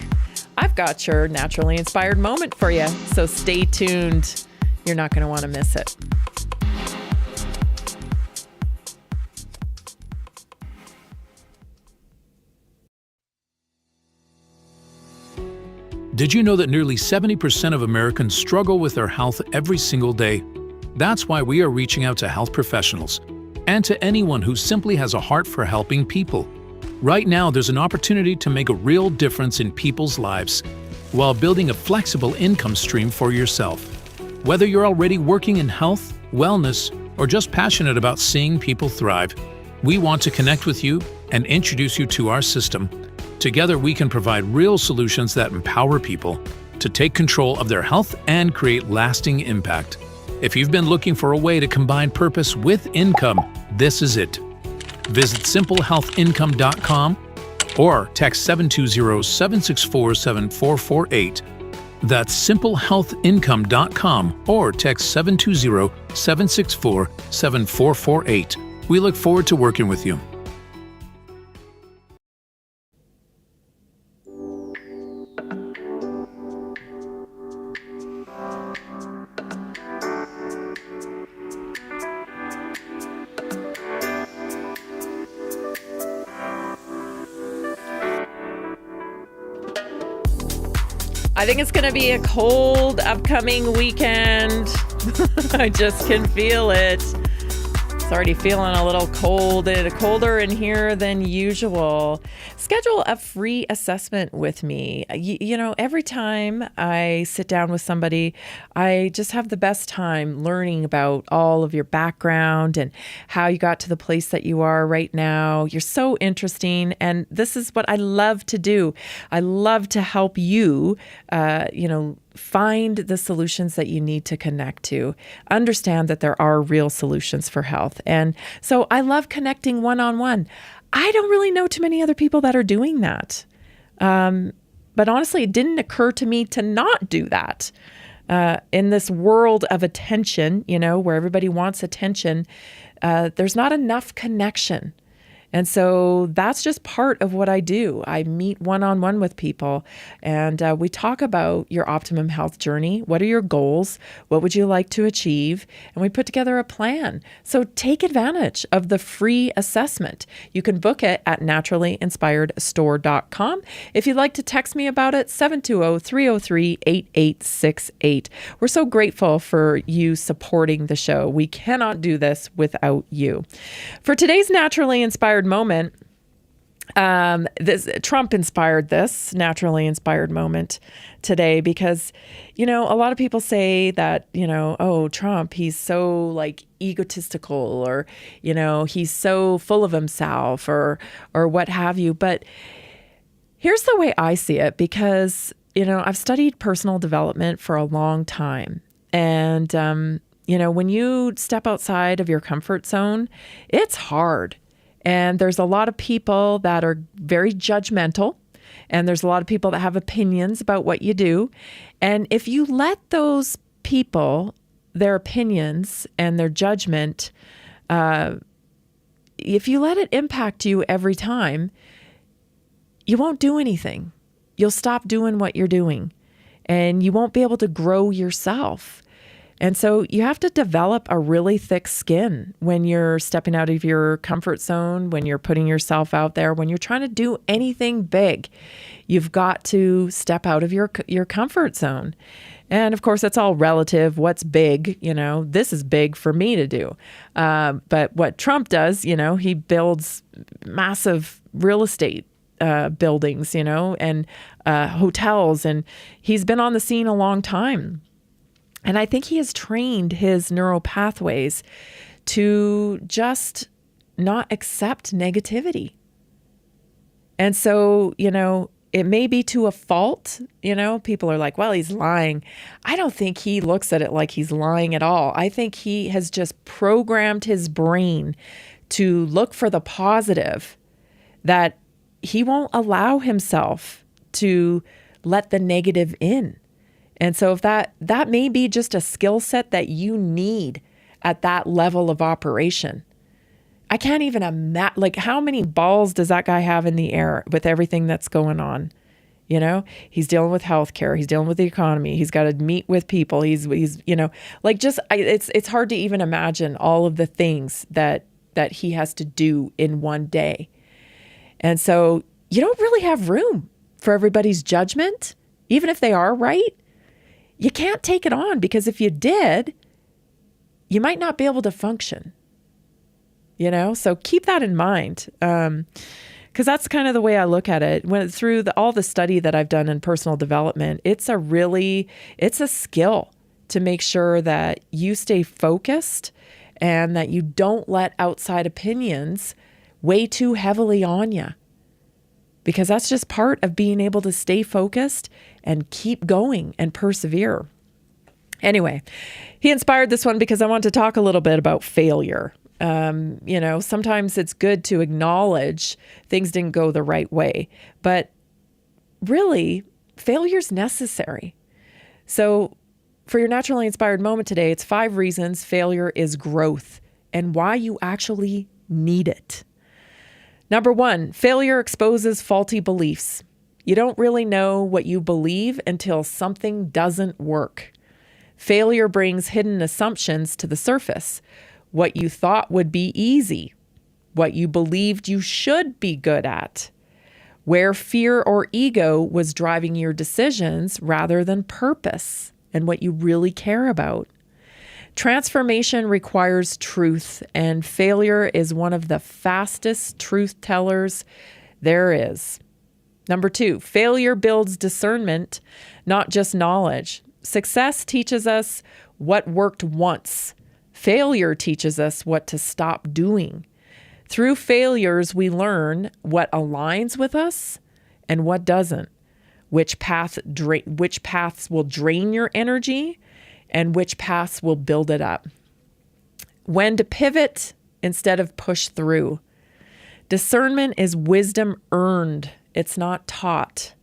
I've got your naturally inspired moment for you. So stay tuned. You're not going to want to miss it. Did you know that nearly 70% of Americans struggle with their health every single day? That's why we are reaching out to health professionals and to anyone who simply has a heart for helping people. Right now, there's an opportunity to make a real difference in people's lives while building a flexible income stream for yourself. Whether you're already working in health, wellness, or just passionate about seeing people thrive, We want to connect with you and introduce you to our system. Together, we can provide real solutions that empower people to take control of their health and create lasting impact. If you've been looking for a way to combine purpose with income, this is it. Visit simplehealthincome.com or text 720-764-7448. That's simplehealthincome.com or text 720-764-7448. We look forward to working with you. I think it's going to be a cold upcoming weekend. I just can feel it. It's already feeling a little cold and colder in here than usual. Schedule a free assessment with me. You know, every time I sit down with somebody, I just have the best time learning about all of your background and how you got to the place that you are right now. You're so interesting. And this is what I love to do. I love to help you, find the solutions that you need to connect to. Understand that there are real solutions for health. And so I love connecting one-on-one. I don't really know too many other people that are doing that. But honestly, it didn't occur to me to not do that. In this world of attention, where everybody wants attention, there's not enough connection. And so that's just part of what I do. I meet one-on-one with people and we talk about your optimum health journey. What are your goals? What would you like to achieve? And we put together a plan. So take advantage of the free assessment. You can book it at naturallyinspiredstore.com. If you'd like to text me about it, 720-303-8868. We're so grateful for you supporting the show. We cannot do this without you. For today's Naturally Inspired Moment, Trump inspired this Naturally Inspired Moment today because, a lot of people say that, oh, Trump, he's so egotistical or, he's so full of himself or what have you. But here's the way I see it because, I've studied personal development for a long time. And, when you step outside of your comfort zone, it's hard. And there's a lot of people that are very judgmental, and there's a lot of people that have opinions about what you do. And if you let those people, their opinions and their judgment, if you let it impact you every time, you won't do anything. You'll stop doing what you're doing, and you won't be able to grow yourself. And so you have to develop a really thick skin when you're stepping out of your comfort zone, when you're putting yourself out there, when you're trying to do anything big. You've got to step out of your comfort zone. And of course, it's all relative. What's big? This is big for me to do. But what Trump does, he builds massive real estate buildings, and hotels. And he's been on the scene a long time. And I think he has trained his neural pathways to just not accept negativity. And so, it may be to a fault. People are like, well, he's lying. I don't think he looks at it like he's lying at all. I think he has just programmed his brain to look for the positive, that he won't allow himself to let the negative in. And so if that may be just a skill set that you need at that level of operation. I can't even imagine, how many balls does that guy have in the air with everything that's going on? He's dealing with healthcare. He's dealing with the economy. He's got to meet with people. It's hard to even imagine all of the things that he has to do in one day. And so you don't really have room for everybody's judgment, even if they are right. You can't take it on because if you did, you might not be able to function, So keep that in mind because that's kind of the way I look at it. Through all the study that I've done in personal development, it's a skill to make sure that you stay focused and that you don't let outside opinions weigh too heavily on you. Because that's just part of being able to stay focused and keep going and persevere. Anyway, he inspired this one because I want to talk a little bit about failure. Sometimes it's good to acknowledge things didn't go the right way, but really, failure's necessary. So for your naturally inspired moment today, it's 5 reasons failure is growth and why you actually need it. Number 1, failure exposes faulty beliefs. You don't really know what you believe until something doesn't work. Failure brings hidden assumptions to the surface. What you thought would be easy, what you believed you should be good at, where fear or ego was driving your decisions rather than purpose and what you really care about. Transformation requires truth, and failure is one of the fastest truth tellers there is. Number 2, failure builds discernment, not just knowledge. Success teaches us what worked once. Failure teaches us what to stop doing. Through failures, we learn what aligns with us and what doesn't, which paths will drain your energy and which paths will build it up. When to pivot instead of push through. Discernment is wisdom earned. It's not taught.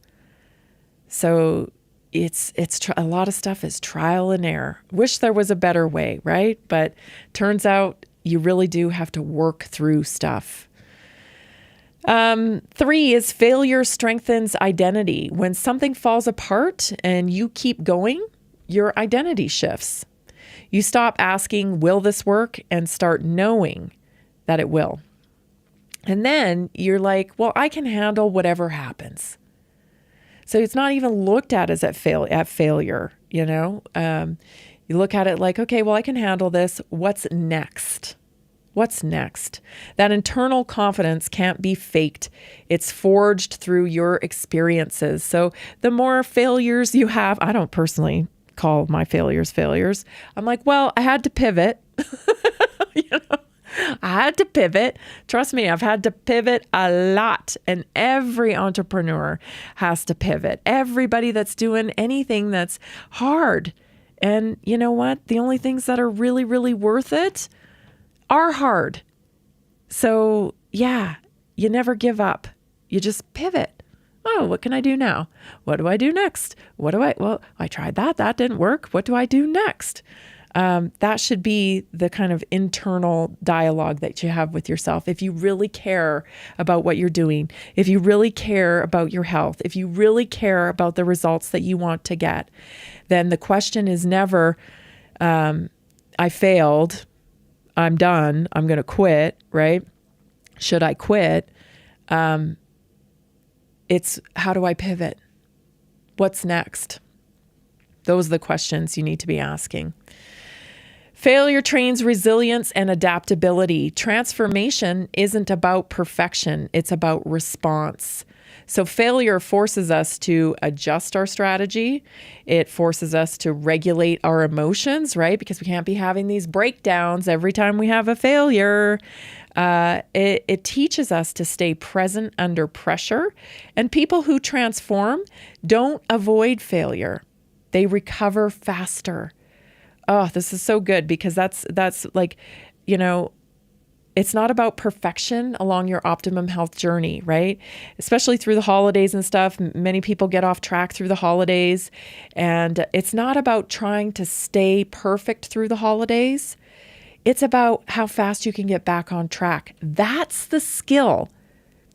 So it's a lot of stuff is trial and error. Wish there was a better way, right? But turns out you really do have to work through stuff. 3 is failure strengthens identity. When something falls apart and you keep going, your identity shifts. You stop asking, will this work? And start knowing that it will. And then you're like, well, I can handle whatever happens. So it's not even looked at as at failure, You look at it like, okay, well, I can handle this. What's next? What's next? That internal confidence can't be faked. It's forged through your experiences. So the more failures you have, I don't personally call my failures. I'm like, well, I had to pivot. I had to pivot. Trust me, I've had to pivot a lot. And every entrepreneur has to pivot. Everybody that's doing anything that's hard. And you know what? The only things that are really, really worth it are hard. So yeah, you never give up. You just pivot. Oh, what can I do now? What do I do next? Well, I tried that. That didn't work. What do I do next? That should be the kind of internal dialogue that you have with yourself. If you really care about what you're doing, if you really care about your health, if you really care about the results that you want to get, then the question is never, I failed, I'm done, I'm going to quit, right? Should I quit? It's how do I pivot? What's next? Those are the questions you need to be asking. Failure trains resilience and adaptability. Transformation isn't about perfection. It's about response. So failure forces us to adjust our strategy. It forces us to regulate our emotions, right? Because we can't be having these breakdowns every time we have a failure. It teaches us to stay present under pressure. And people who transform don't avoid failure. They recover faster. Oh, this is so good because that's like, it's not about perfection along your optimum health journey, right? Especially through the holidays and stuff. Many people get off track through the holidays. And it's not about trying to stay perfect through the holidays. It's about how fast you can get back on track. That's the skill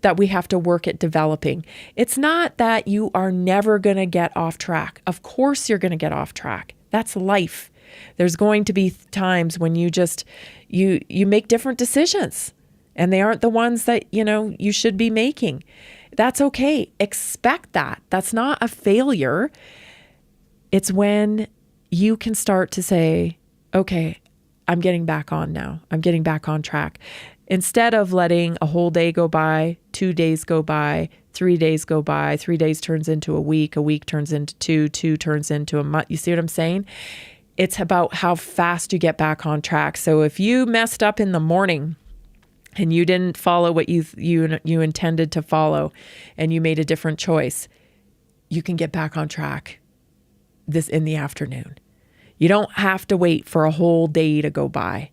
that we have to work at developing. It's not that you are never going to get off track. Of course you're going to get off track. That's life. There's going to be times when you make different decisions and they aren't the ones that, you should be making. That's okay. Expect that. That's not a failure. It's when you can start to say, okay, I'm getting back on now. I'm getting back on track. Instead of letting a whole day go by, 2 days go by, 3 days go by, 3 days turns into a week turns into two turns into a month. You see what I'm saying? it's about how fast you get back on track. So if you messed up in the morning and you didn't follow what you intended to follow, and you made a different choice, you can get back on track this in the afternoon. You don't have to wait for a whole day to go by.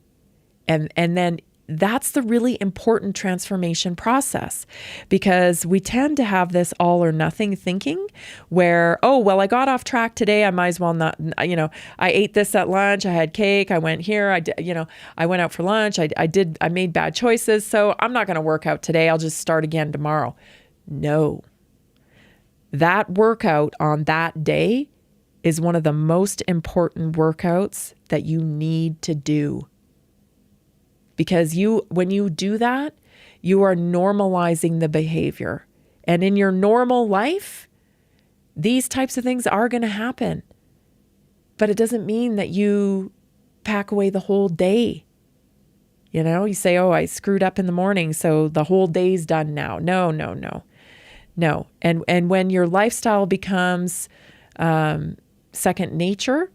And then that's the really important transformation process, because we tend to have this all or nothing thinking where, oh, well, I got off track today. I might as well not, I ate this at lunch. I had cake. I went here. I went out for lunch. I made bad choices. So I'm not going to work out today. I'll just start again tomorrow. No, that workout on that day is one of the most important workouts that you need to do. Because when you do that, you are normalizing the behavior. And in your normal life, these types of things are going to happen. But it doesn't mean that you pack away the whole day. You say, oh, I screwed up in the morning, so the whole day's done now. No. And when your lifestyle becomes second nature,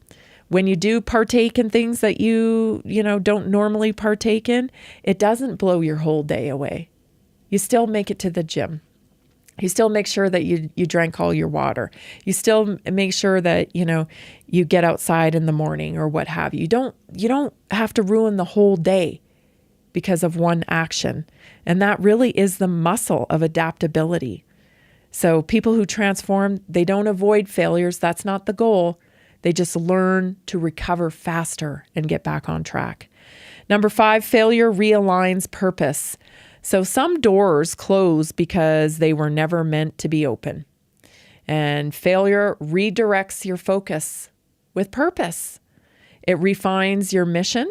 when you do partake in things that you don't normally partake in, it doesn't blow your whole day away. You still make it to the gym. You still make sure that you drank all your water. You still make sure that, you get outside in the morning or what have you. You don't have to ruin the whole day because of one action. And that really is the muscle of adaptability. So people who transform, they don't avoid failures. That's not the goal. They just learn to recover faster and get back on track. Number 5, failure realigns purpose. So some doors close because they were never meant to be open. And failure redirects your focus with purpose. It refines your mission.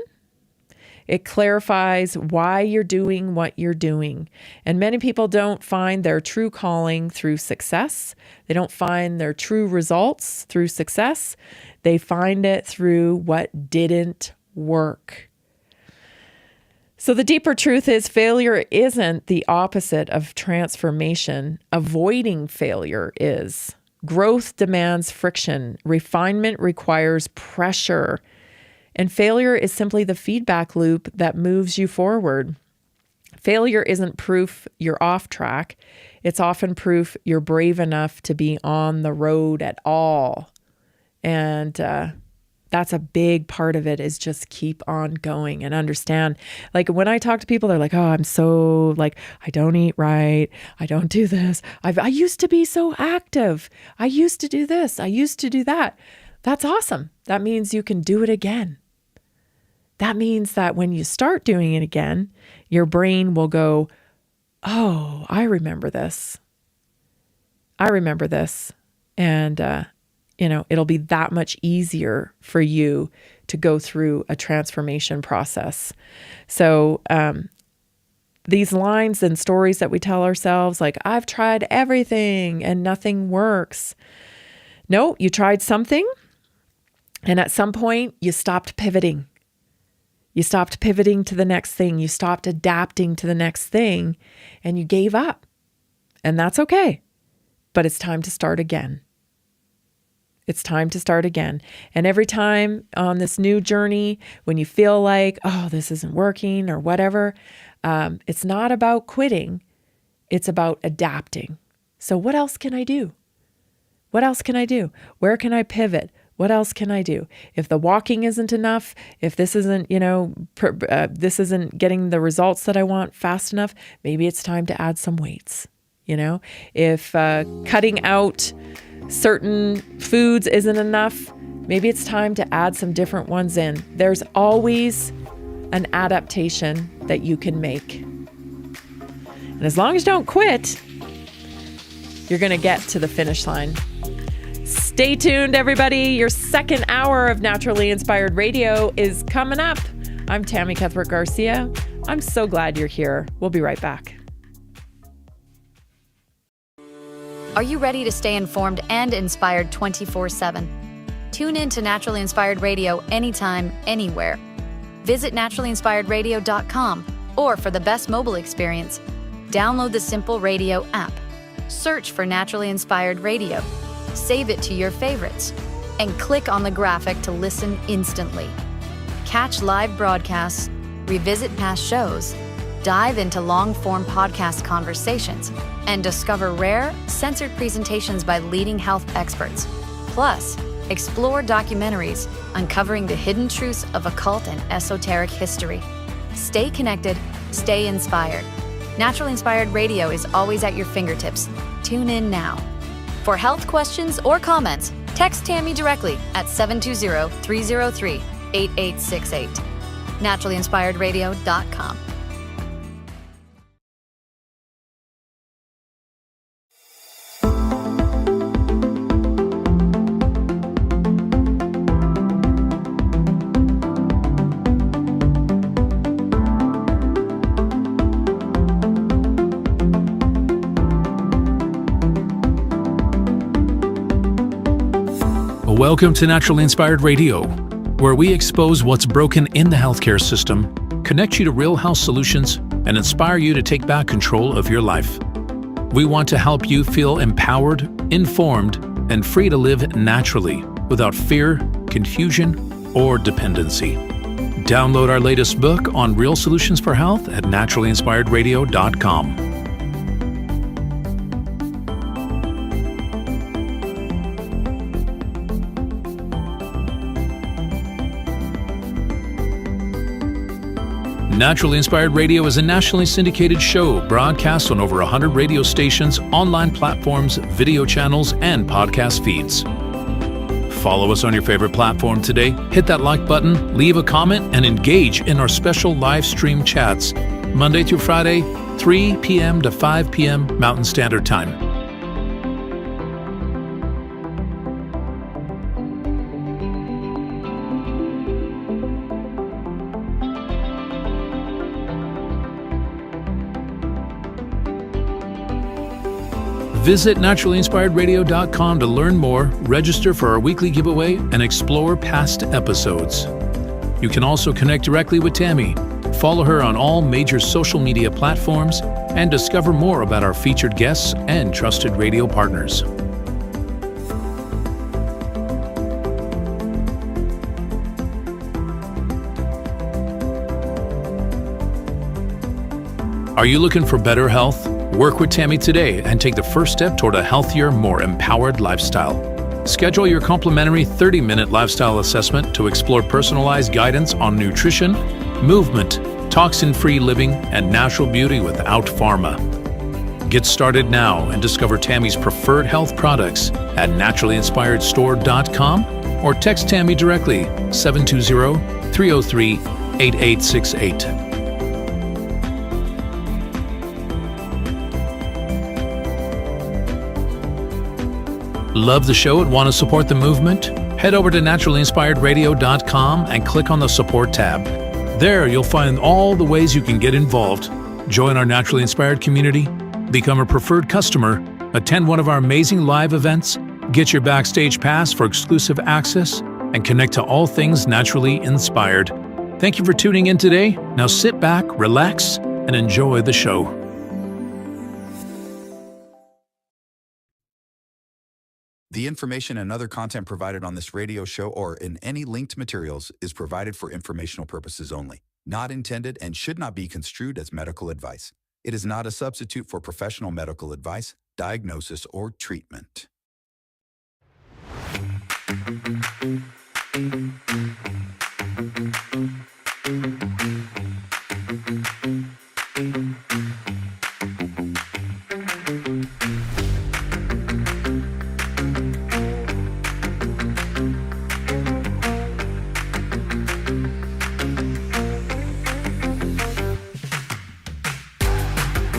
It clarifies why you're doing what you're doing. And many people don't find their true calling through success. They don't find their true results through success. They find it through what didn't work. So the deeper truth is failure isn't the opposite of transformation. Avoiding failure is. Growth demands friction. Refinement requires pressure. And failure is simply the feedback loop that moves you forward. Failure isn't proof you're off track. It's often proof you're brave enough to be on the road at all. And that's a big part of it, is just keep on going and understand. Like when I talk to people, they're like, oh, I'm so I don't eat right. I don't do this. I used to be so active. I used to do this. I used to do that. That's awesome. That means you can do it again. That means that when you start doing it again, your brain will go, oh, I remember this. And, it'll be that much easier for you to go through a transformation process. So these lines and stories that we tell ourselves, like, I've tried everything and nothing works. No, you tried something. And at some point, you stopped pivoting. You stopped pivoting to the next thing. You stopped adapting to the next thing, and you gave up. And that's okay. But it's time to start again. It's time to start again. And every time on this new journey, when you feel like, oh, this isn't working or whatever, it's not about quitting. It's about adapting. So what else can I do? What else can I do? Where can I pivot? What else can I do? If the walking isn't enough, if this isn't, this isn't getting the results that I want fast enough, maybe it's time to add some weights. If cutting out certain foods isn't enough, maybe it's time to add some different ones in. There's always an adaptation that you can make. And as long as you don't quit, you're going to get to the finish line. Stay tuned, everybody. Your second hour of Naturally Inspired Radio is coming up. I'm Tammy Cuthbert Garcia. I'm so glad you're here. We'll be right back. Are you ready to stay informed and inspired 24/7? Tune in to Naturally Inspired Radio anytime, anywhere. Visit naturallyinspiredradio.com, or for the best mobile experience, download the Simple Radio app. Search for Naturally Inspired Radio. Save it to your favorites. and click on the graphic to listen instantly. Catch live broadcasts, revisit past shows, dive into long-form podcast conversations, and discover rare, censored presentations by leading health experts. Plus, explore documentaries uncovering the hidden truths of occult and esoteric history. Stay connected, stay inspired. Naturally Inspired Radio is always at your fingertips. Tune in now. For health questions or comments, text Tammy directly at 720-303-8868. NaturallyInspiredRadio.com. Welcome to Naturally Inspired Radio, where we expose what's broken in the healthcare system, connect you to real health solutions, and inspire you to take back control of your life. We want to help you feel empowered, informed, and free to live naturally without fear, confusion, or dependency. Download our latest book on real solutions for health at naturallyinspiredradio.com. Naturally Inspired Radio is a nationally syndicated show broadcast on over 100 radio stations, online platforms, video channels, and podcast feeds. Follow us on your favorite platform today, hit that like button, leave a comment, and engage in our special live stream chats, Monday through Friday, 3 p.m. to 5 p.m. Mountain Standard Time. Visit naturallyinspiredradio.com to learn more, register for our weekly giveaway, and explore past episodes. You can also connect directly with Tammy, follow her on all major social media platforms, and discover more about our featured guests and trusted radio partners. Are you looking for better health? Work with Tammy today and take the first step toward a healthier, more empowered lifestyle. Schedule your complimentary 30-minute lifestyle assessment to explore personalized guidance on nutrition, movement, toxin-free living, and natural beauty without pharma. Get started now and discover Tammy's preferred health products at naturallyinspiredstore.com or text Tammy directly 720-303-8868. Love the show and want to support the movement? Head over to naturallyinspiredradio.com and click on the support tab. There you'll find all the ways you can get involved. Join our Naturally Inspired community, become a preferred customer, attend one of our amazing live events, get your backstage pass for exclusive access, and connect to all things naturally inspired. Thank you for tuning in today. Now sit back, relax, and enjoy the show. The information and other content provided on this radio show or in any linked materials is provided for informational purposes only, not intended and should not be construed as medical advice. It is not a substitute for professional medical advice, diagnosis, or treatment.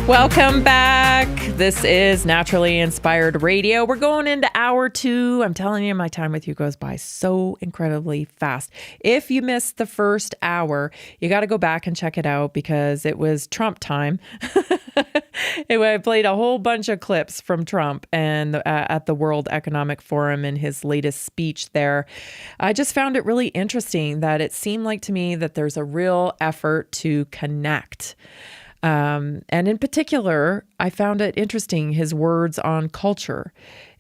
Welcome back. This is Naturally Inspired Radio. We're going into hour 2. I'm telling you, my time with you goes by so incredibly fast. If you missed the first hour, you got to go back and check it out because it was Trump time. I played a whole bunch of clips from Trump and at the World Economic Forum in his latest speech there. I just found it really interesting that it seemed like to me that there's a real effort to connect. And in particular, I found it interesting, his words on culture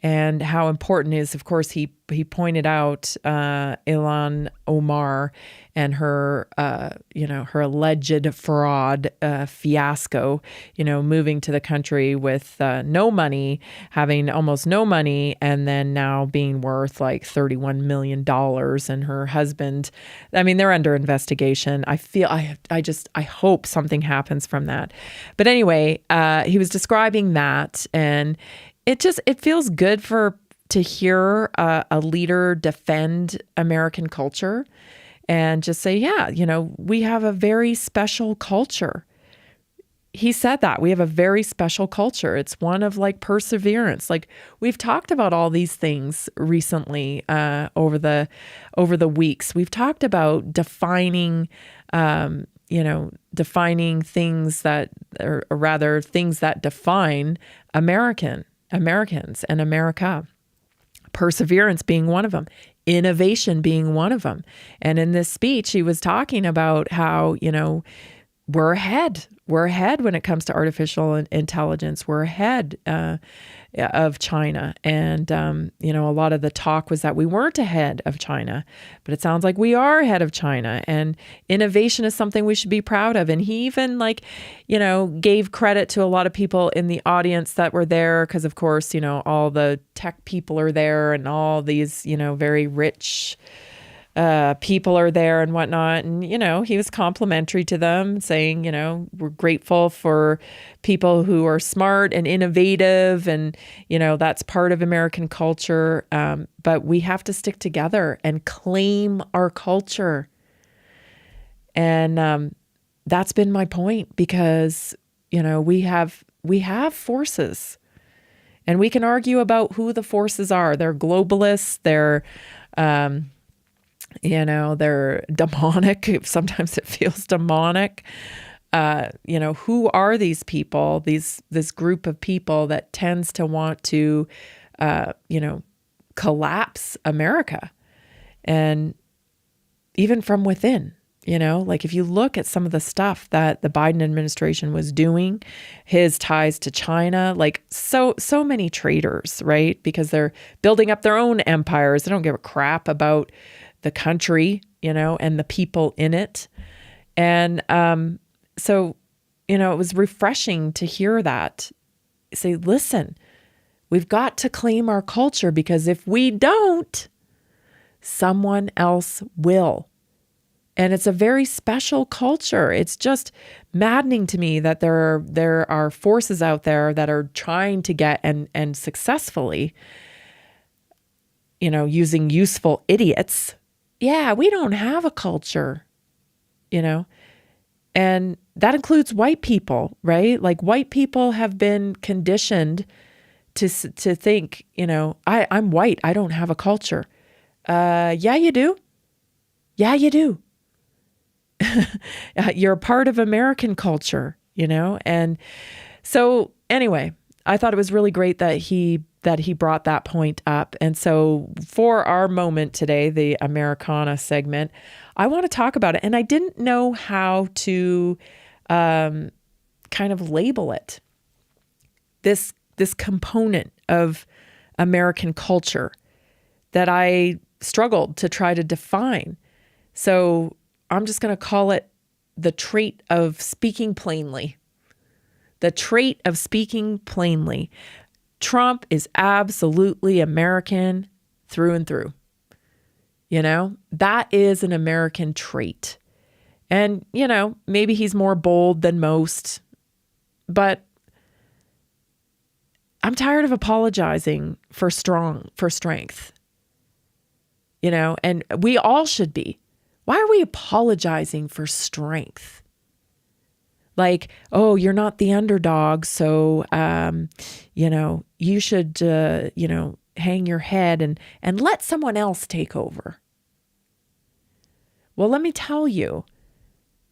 and how important is, of course, he pointed out Ilhan Omar and her, her alleged fraud fiasco, moving to the country with no money, having almost no money, and then now being worth like $31 million. And her husband, I mean, they're under investigation. I hope something happens from that. But anyway, he was describing that, and it feels good to hear a leader defend American culture and just say, we have a very special culture. He said that we have a very special culture. It's one of like perseverance. Like we've talked about all these things recently over the weeks. We've talked about defining things that, or rather things that define Americans and America. Perseverance being one of them, innovation being one of them. And in this speech, he was talking about how, we're ahead. We're ahead when it comes to artificial intelligence. We're ahead of China. And, a lot of the talk was that we weren't ahead of China, but it sounds like we are ahead of China. And innovation is something we should be proud of. And he even gave credit to a lot of people in the audience that were there because, of course, all the tech people are there and all these, very rich people are there and whatnot. And, he was complimentary to them, saying, we're grateful for people who are smart and innovative. And, that's part of American culture. But we have to stick together and claim our culture. And that's been my point because, we have forces. And we can argue about who the forces are. They're globalists. They're demonic. Sometimes it feels demonic. Who are these people, this group of people that tends to want to, collapse America, and even from within, like if you look at some of the stuff that the Biden administration was doing, his ties to China, like so many traitors, right? Because they're building up their own empires. They don't give a crap about the country, and the people in it. And so, it was refreshing to hear that. Say, listen, we've got to claim our culture because if we don't, someone else will. And it's a very special culture. It's just maddening to me that there are forces out there that are trying to get and successfully, using useful idiots. Yeah, we don't have a culture, and that includes white people, right? Like white people have been conditioned to think, I'm white, I don't have a culture. Yeah, you do. Yeah, you do. You're a part of American culture, And so anyway, I thought it was really great that he brought that point up. And so for our moment today, the Americana segment, I want to talk about it. And I didn't know how to kind of label it. This component of American culture that I struggled to try to define. So I'm just going to call it the trait of speaking plainly. The trait of speaking plainly. Trump is absolutely American through and through. That is an American trait. And, maybe he's more bold than most, but I'm tired of apologizing for strength. And we all should be. Why are we apologizing for strength? Like, oh, you're not the underdog, so, you should, hang your head and let someone else take over. Well, let me tell you,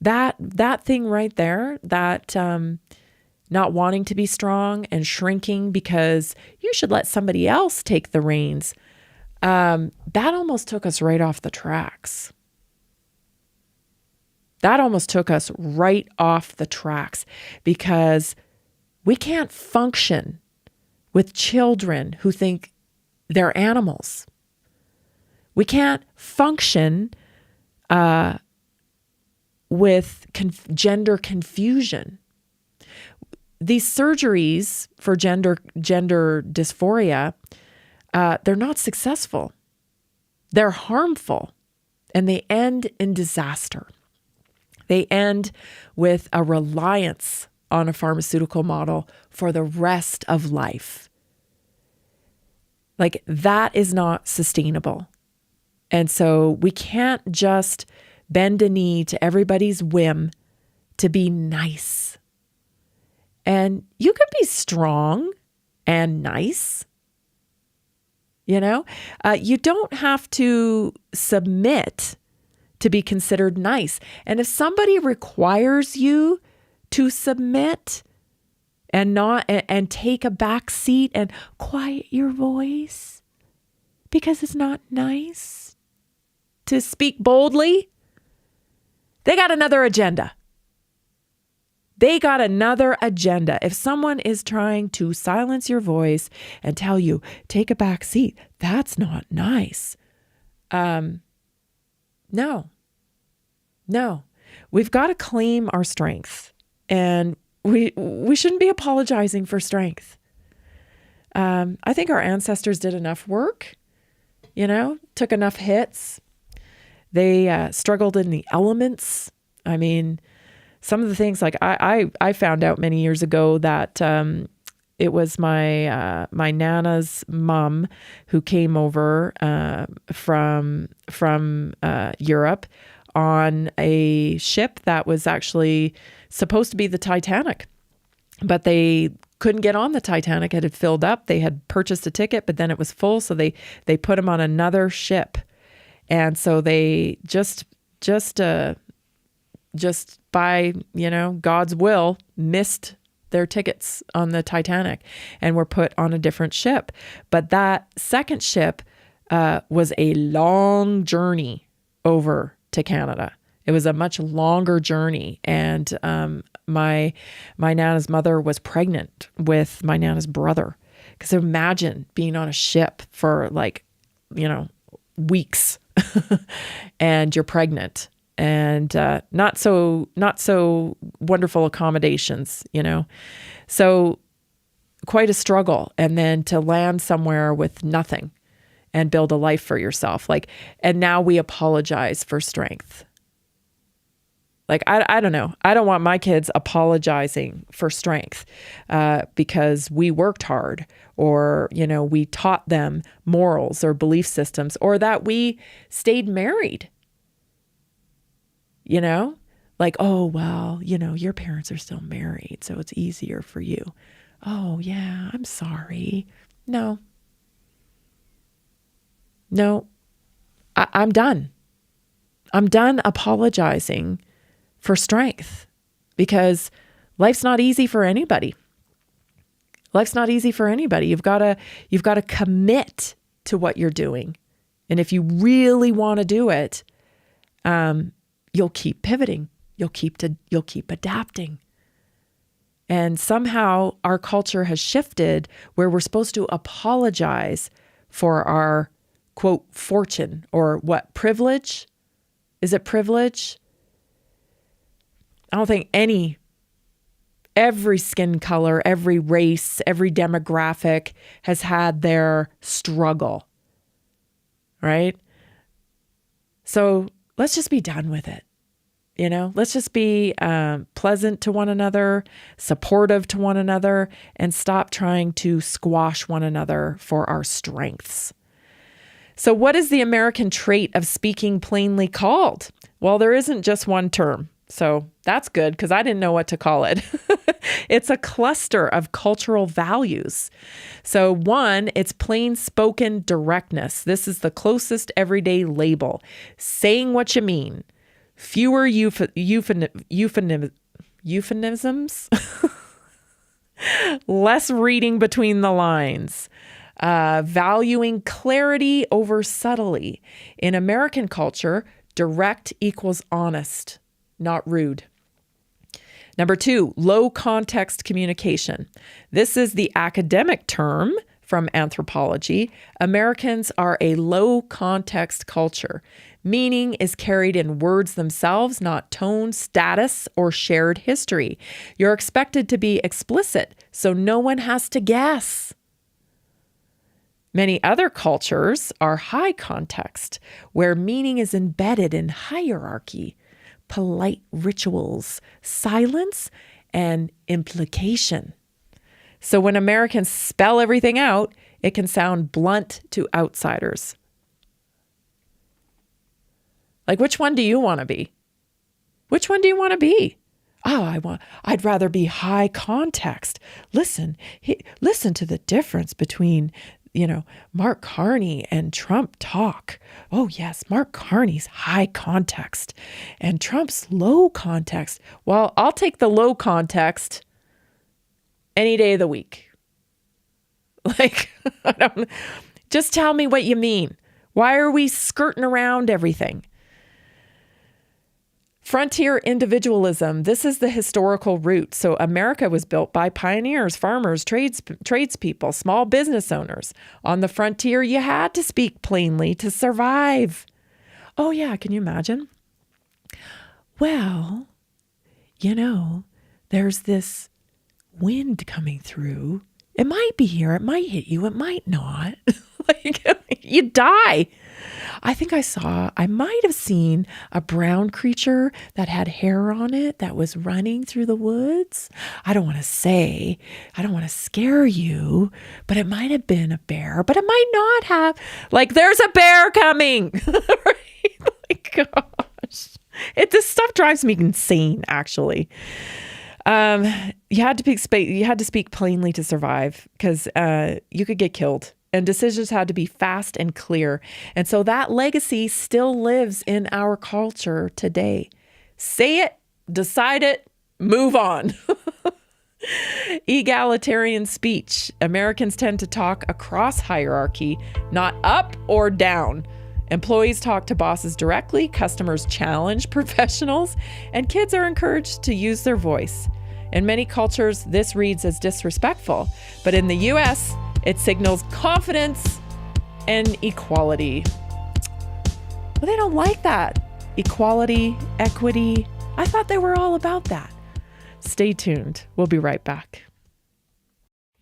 that thing right there, that not wanting to be strong and shrinking because you should let somebody else take the reins, that almost took us right off the tracks. That almost took us right off the tracks because we can't function with children who think they're animals. We can't function with gender confusion. These surgeries for gender dysphoria, they're not successful. They're harmful, and they end in disaster. They end with a reliance on a pharmaceutical model for the rest of life. Like, that is not sustainable. And so we can't just bend a knee to everybody's whim to be nice. And you can be strong and nice. You know, you don't have to submit to be considered nice. And if somebody requires you to submit and take a back seat and quiet your voice because it's not nice to speak boldly, they got another agenda. They got another agenda. If someone is trying to silence your voice and tell you, take a back seat, that's not nice. No. We've got to claim our strength, and we shouldn't be apologizing for strength. I think our ancestors did enough work, took enough hits. They struggled in the elements. I mean, some of the things, like I found out many years ago that it was my Nana's mom who came over from Europe on a ship that was actually supposed to be the Titanic, but they couldn't get on the Titanic. It had filled up. They had purchased a ticket, but then it was full, so they put him on another ship, and so they just by, God's will, missed their tickets on the Titanic and were put on a different ship. But that second ship was a long journey over to Canada. It was a much longer journey. And my Nana's mother was pregnant with my Nana's brother. Because imagine being on a ship for weeks and you're pregnant. And not so wonderful accommodations, So quite a struggle. And then to land somewhere with nothing and build a life for yourself. And now we apologize for strength. I don't know. I don't want my kids apologizing for strength because we worked hard, or, we taught them morals or belief systems, or that we stayed married. Oh, well, your parents are still married, so it's easier for you. Oh, yeah, I'm sorry. No, I'm done. I'm done apologizing for strength, because life's not easy for anybody. Life's not easy for anybody. You've got to commit to what you're doing. And if you really want to do it, you'll keep pivoting. You'll keep adapting. And somehow our culture has shifted where we're supposed to apologize for our, quote, fortune, or what, privilege? Is it privilege? I don't think every skin color, every race, every demographic has had their struggle, right? So let's just be done with it. Let's just be pleasant to one another, supportive to one another, and stop trying to squash one another for our strengths. So what is the American trait of speaking plainly called? Well, there isn't just one term. So that's good, because I didn't know what to call it. It's a cluster of cultural values. So one, it's plain spoken directness. This is the closest everyday label. Saying what you mean. Fewer euphemisms. Less reading between the lines. Valuing clarity over subtlety. In American culture, direct equals honest, not rude. Number 2, low context communication. This is the academic term from anthropology, Americans are a low context culture. Meaning is carried in words themselves, not tone, status, or shared history. You're expected to be explicit, so no one has to guess. Many other cultures are high context, where meaning is embedded in hierarchy, polite rituals, silence, and implication. So when Americans spell everything out, it can sound blunt to outsiders. Like, which one do you want to be? Which one do you want to be? I'd rather be high context. Listen to the difference between, Mark Carney and Trump talk. Oh yes, Mark Carney's high context and Trump's low context. Well, I'll take the low context any day of the week. Like, just tell me what you mean. Why are we skirting around everything? Frontier individualism. This is the historical root. So America was built by pioneers, farmers, tradespeople, small business owners. On the frontier, you had to speak plainly to survive. Oh yeah, can you imagine? Well, there's this wind coming through. It might be here. It might hit you. It might not. You die. I might have seen a brown creature that had hair on it that was running through the woods. I don't want to scare you, but it might have been a bear, but it might not have. Like, there's a bear coming. Right? Gosh. This stuff drives me insane, actually. You had to speak plainly to survive, because you could get killed. And decisions had to be fast and clear. And so that legacy still lives in our culture today. Say it, decide it, move on. Egalitarian speech. Americans tend to talk across hierarchy, not up or down. Employees talk to bosses directly, customers challenge professionals, and kids are encouraged to use their voice. In many cultures, this reads as disrespectful, but in the U.S., it signals confidence and equality. Well, they don't like that. Equality, equity. I thought they were all about that. Stay tuned. We'll be right back.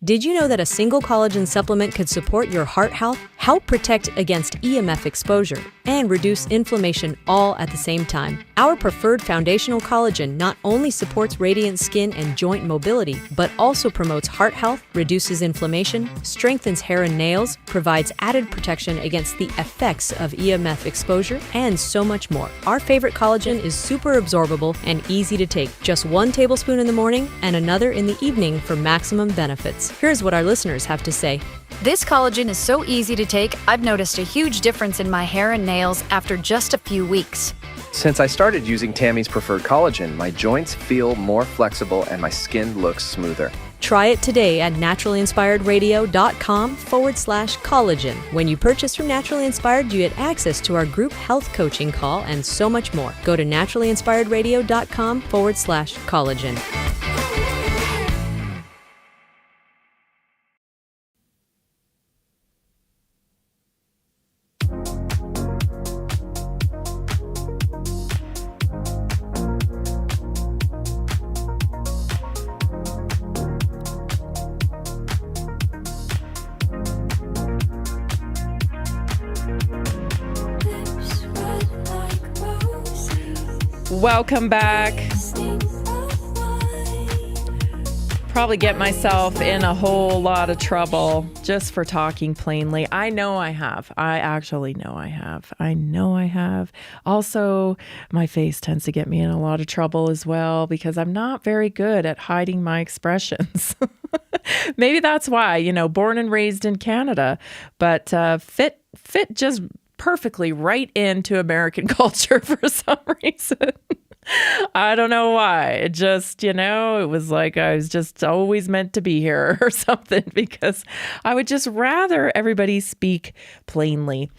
Did you know that a single collagen supplement could support your heart health, help protect against EMF exposure, and reduce inflammation all at the same time? Our preferred foundational collagen not only supports radiant skin and joint mobility, but also promotes heart health, reduces inflammation, strengthens hair and nails, provides added protection against the effects of EMF exposure, and so much more. Our favorite collagen is super absorbable and easy to take. Just 1 tablespoon in the morning and another in the evening for maximum benefits. Here's what our listeners have to say. This collagen is so easy to take, I've noticed a huge difference in my hair and nails after just a few weeks. Since I started using Tammy's preferred collagen, my joints feel more flexible and my skin looks smoother. Try it today at naturalinspiredradio.com/collagen. When you purchase from Naturally Inspired, you get access to our group health coaching call and so much more. Go to naturalinspiredradio.com/collagen. Welcome back. Probably get myself in a whole lot of trouble just for talking plainly. I know I have. I actually know I have. I know I have. Also, my face tends to get me in a lot of trouble as well because I'm not very good at hiding my expressions. Maybe that's why, born and raised in Canada, but fit just perfectly right into American culture for some reason. I don't know why. It just, it was like I was just always meant to be here or something, because I would just rather everybody speak plainly.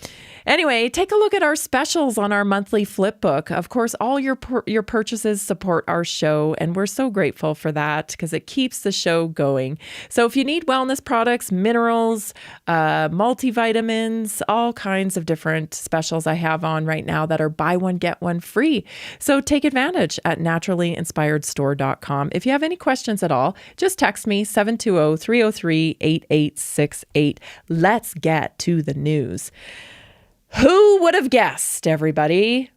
Anyway, take a look at our specials on our monthly flip book. Of course, all your purchases support our show, and we're so grateful for that because it keeps the show going. So if you need wellness products, minerals, multivitamins, all kinds of different specials I have on right now that are buy one, get one free. So take advantage at naturallyinspiredstore.com. If you have any questions at all, just text me 720-303-8868. Let's get to the news. Who would have guessed, everybody?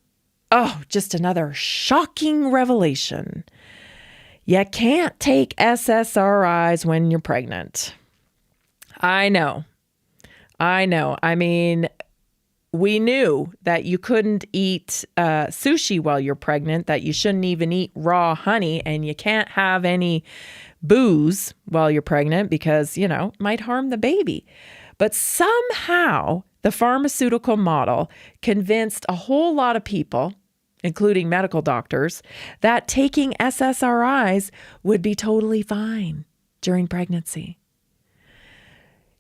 Oh, just another shocking revelation. You can't take SSRIs when you're pregnant. I know. I mean, we knew that you couldn't eat sushi while you're pregnant, that you shouldn't even eat raw honey, and you can't have any booze while you're pregnant because, it might harm the baby. But somehow the pharmaceutical model convinced a whole lot of people, including medical doctors, that taking SSRIs would be totally fine during pregnancy.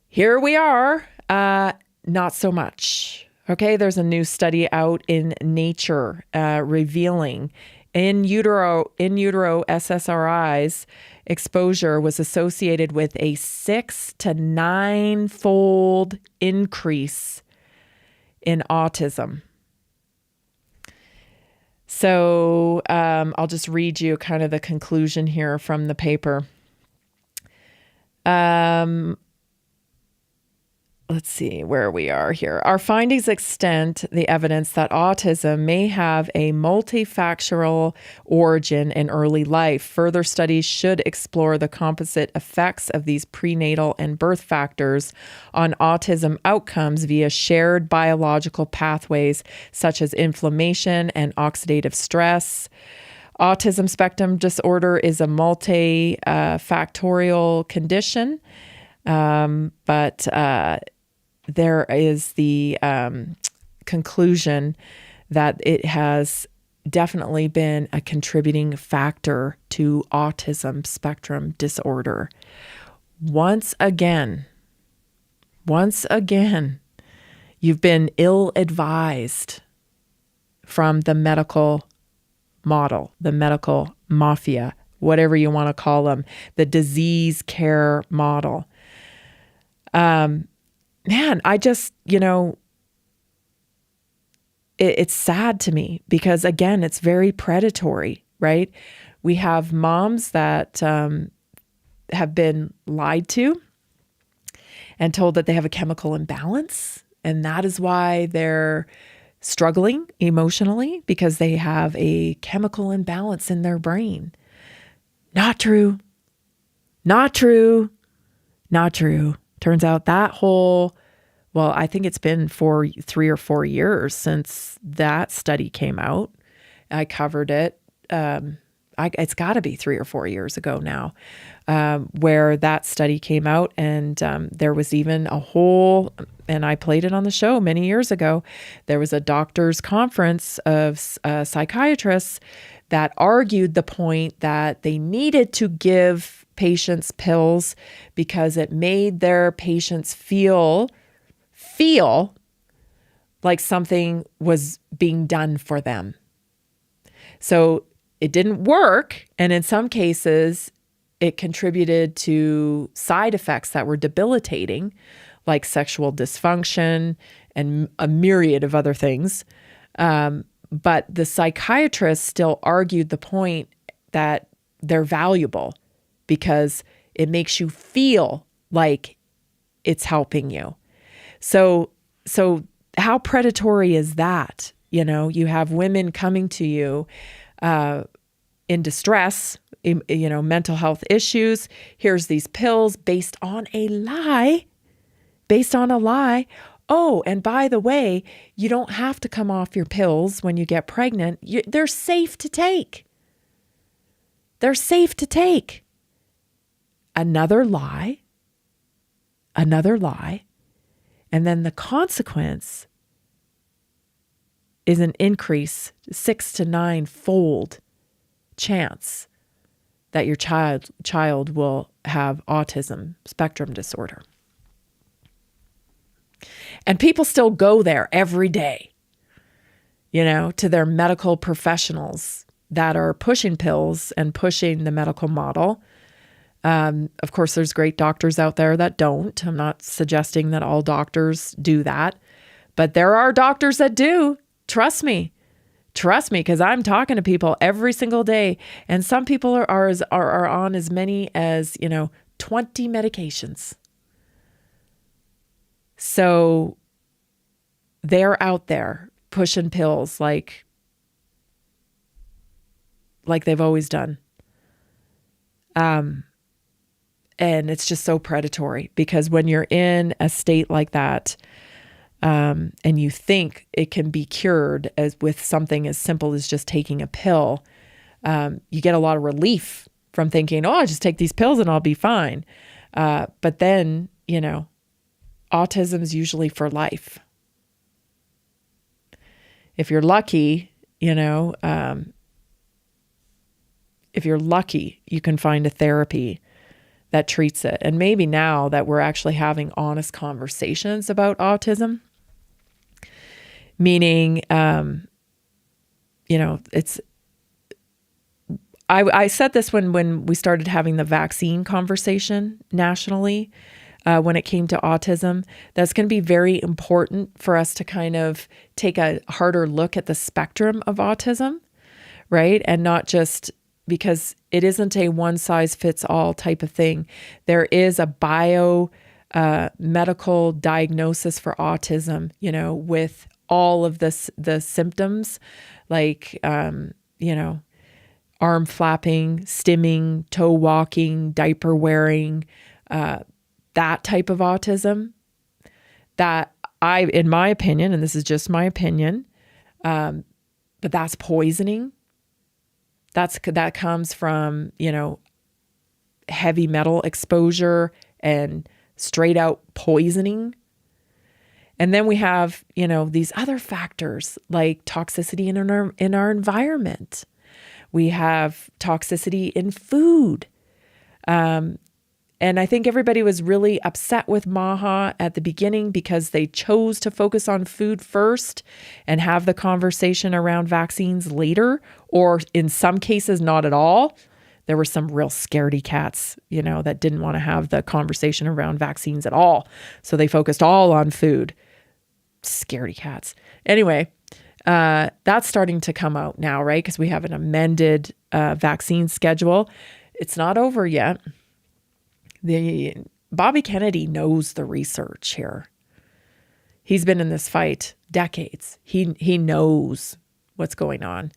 Here we are, not so much. Okay, there's a new study out in Nature revealing in utero SSRIs exposure was associated with a 6 to 9-fold increase in autism. So I'll just read you kind of the conclusion here from the paper. Let's see where we are here. Our findings extend the evidence that autism may have a multifactorial origin in early life. Further studies should explore the composite effects of these prenatal and birth factors on autism outcomes via shared biological pathways such as inflammation and oxidative stress. Autism spectrum disorder is a multifactorial condition, but there is the conclusion that it has definitely been a contributing factor to autism spectrum disorder. Once again, you've been ill-advised from the medical model, the medical mafia, whatever you want to call them, the disease care model. Man, I just, it's sad to me because, again, it's very predatory, right? We have moms that have been lied to and told that they have a chemical imbalance, and that is why they're struggling emotionally, because they have a chemical imbalance in their brain. Not true. Turns out that I think it's been 3 or 4 years since that study came out. I covered it. It's got to be 3 or 4 years ago now, where that study came out. And there was even and I played it on the show many years ago, there was a doctor's conference of psychiatrists that argued the point that they needed to give patients pills because it made their patients feel like something was being done for them. So it didn't work. And in some cases, it contributed to side effects that were debilitating, like sexual dysfunction and a myriad of other things. But the psychiatrists still argued the point that they're valuable because it makes you feel like it's helping you. So how predatory is that? You have women coming to you in distress, mental health issues. Here's these pills based on a lie. Oh, and by the way, you don't have to come off your pills when you get pregnant. They're safe to take. Another lie. And then the consequence is an increase 6 to 9-fold chance that your child will have autism spectrum disorder. And people still go there every day, to their medical professionals that are pushing pills and pushing the medical model. Of course, there's great doctors out there that don't. I'm not suggesting that all doctors do that, but there are doctors that do. Trust me, because I'm talking to people every single day, and some people are on as many as 20 medications. So they're out there pushing pills like they've always done. And it's just so predatory, because when you're in a state like that, and you think it can be cured as with something as simple as just taking a pill, you get a lot of relief from thinking, I'll just take these pills and I'll be fine. But then, autism is usually for life. If you're lucky, you can find a therapy that treats it. And maybe now that we're actually having honest conversations about autism, meaning, it's, I said this when we started having the vaccine conversation nationally, when it came to autism, that's going to be very important for us to kind of take a harder look at the spectrum of autism, right? And not just because it isn't a one size fits all type of thing. There is a medical diagnosis for autism, with all of the symptoms, like, arm flapping, stimming, toe walking, diaper wearing, that type of autism that in my opinion, and this is just my opinion, but that's poisoning. That comes from, heavy metal exposure and straight out poisoning. And then we have, these other factors like toxicity in our environment. We have toxicity in food. And I think everybody was really upset with MAHA at the beginning because they chose to focus on food first and have the conversation around vaccines later, or in some cases, not at all. There were some real scaredy cats, that didn't want to have the conversation around vaccines at all. So they focused all on food. Scaredy cats. Anyway, that's starting to come out now, right? Because we have an amended vaccine schedule. It's not over yet. Bobby Kennedy knows the research here. He's been in this fight decades. He knows what's going on.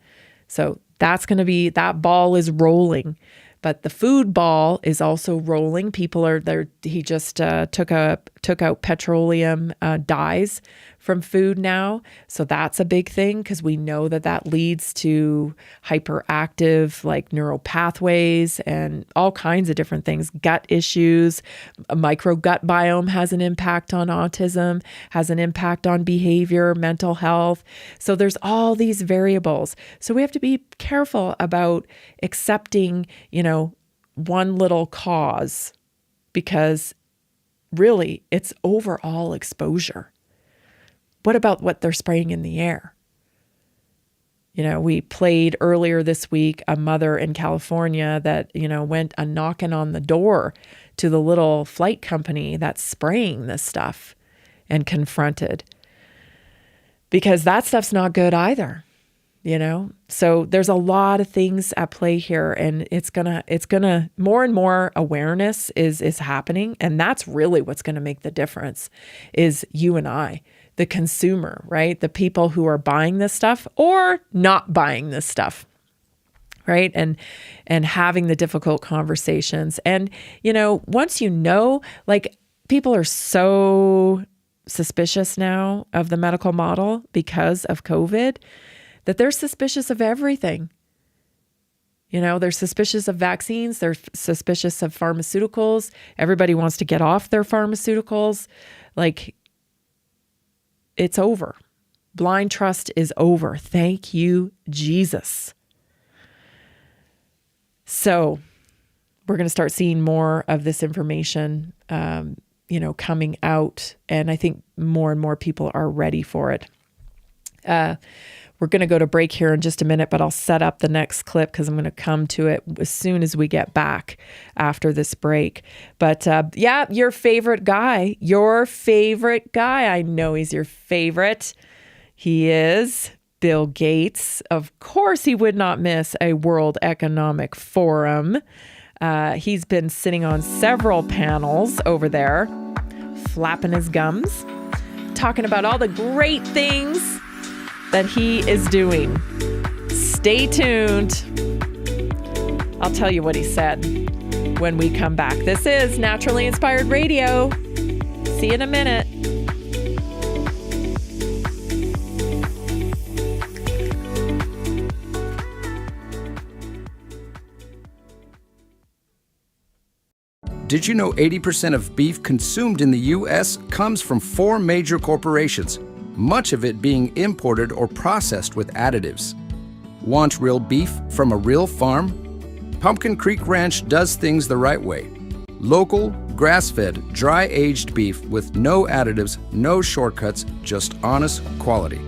So that's going to be, that ball is rolling, but the food ball is also rolling. People are there. He just took out petroleum dyes from food now. So that's a big thing, because we know that leads to hyperactive like neural pathways and all kinds of different things, gut issues. A microgut biome has an impact on autism, has an impact on behavior, mental health. So there's all these variables. So we have to be careful about accepting, one little cause, because really it's overall exposure. What about what they're spraying in the air? We played earlier this week a mother in California that, went a knocking on the door to the little flight company that's spraying this stuff and confronted, because that stuff's not good either. So there's a lot of things at play here, and it's gonna more and more awareness is happening. And that's really what's going to make the difference, is you and I, the consumer, right? The people who are buying this stuff or not buying this stuff, right? And having the difficult conversations. And, once like, people are so suspicious now of the medical model because of COVID, that they're suspicious of everything. They're suspicious of vaccines. They're suspicious of pharmaceuticals. Everybody wants to get off their pharmaceuticals. Like, it's over. Blind trust is over. Thank you, Jesus. So we're going to start seeing more of this information, coming out. And I think more and more people are ready for it. We're going to go to break here in just a minute, but I'll set up the next clip because I'm going to come to it as soon as we get back after this break. But your favorite guy. I know he's your favorite. He is Bill Gates. Of course, he would not miss a World Economic Forum. He's been sitting on several panels over there, flapping his gums, talking about all the great things that he is doing. Stay tuned. I'll tell you what he said when we come back. This is Naturally Inspired Radio. See you in a minute. Did you know 80% of beef consumed in the U.S. comes from 4 major corporations, much of it being imported or processed with additives? Want real beef from a real farm? Pumpkin Creek Ranch does things the right way. Local, grass-fed, dry-aged beef with no additives, no shortcuts, just honest quality.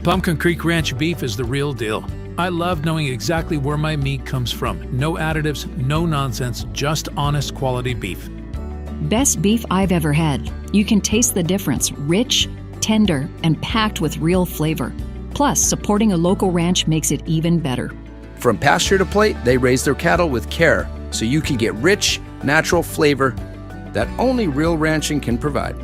Pumpkin Creek Ranch beef is the real deal. I love knowing exactly where my meat comes from. No additives, no nonsense, just honest quality beef. Best beef I've ever had. You can taste the difference. Rich, tender, and packed with real flavor. Plus, supporting a local ranch makes it even better. From pasture to plate, they raise their cattle with care, so you can get rich, natural flavor that only real ranching can provide.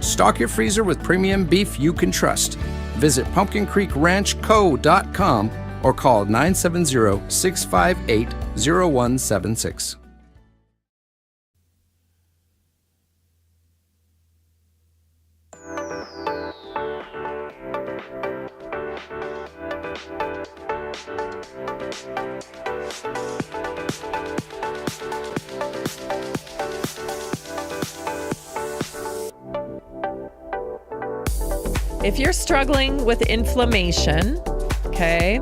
Stock your freezer with premium beef you can trust. Visit pumpkincreekranchco.com or call 970-658-0176. If you're struggling with inflammation, okay,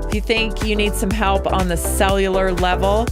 if you think you need some help on the cellular level,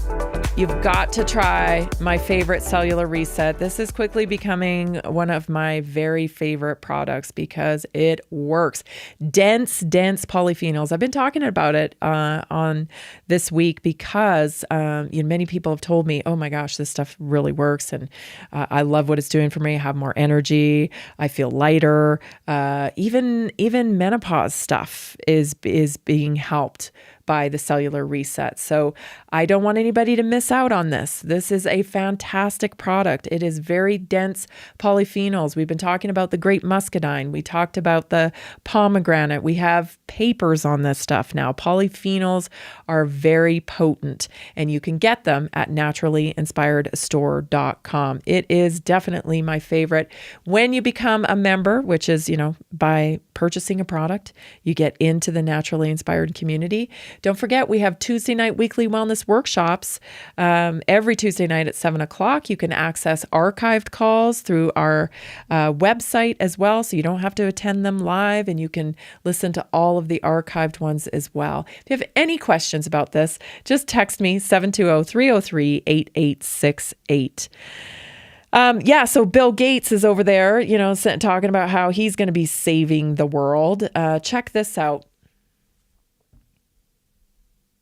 you've got to try my favorite cellular reset. This is quickly becoming one of my very favorite products because it works. Dense polyphenols. I've been talking about it on this week because many people have told me, oh my gosh, this stuff really works. And I love what it's doing for me. I have more energy. I feel lighter. Even menopause stuff is being helped by the cellular reset. So I don't want anybody to miss out on this. This is a fantastic product. It is very dense polyphenols. We've been talking about the grape muscadine. We talked about the pomegranate. We have papers on this stuff now. Polyphenols are very potent, and you can get them at naturallyinspiredstore.com. It is definitely my favorite. When you become a member, which is, by purchasing a product, you get into the Naturally Inspired community. Don't forget, we have Tuesday night weekly wellness workshops every Tuesday night at 7:00. You can access archived calls through our website as well, so you don't have to attend them live, and you can listen to all of the archived ones as well. If you have any questions about this, just text me 720-303-8868. So Bill Gates is over there, talking about how he's going to be saving the world. Check this out.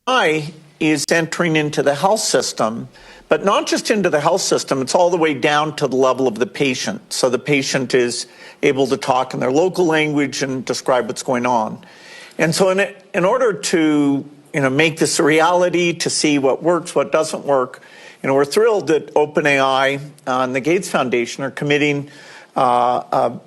AI is entering into the health system, but not just into the health system, it's all the way down to the level of the patient. So the patient is able to talk in their local language and describe what's going on. And so in order to make this a reality, to see what works, what doesn't work, we're thrilled that OpenAI and the Gates Foundation are committing an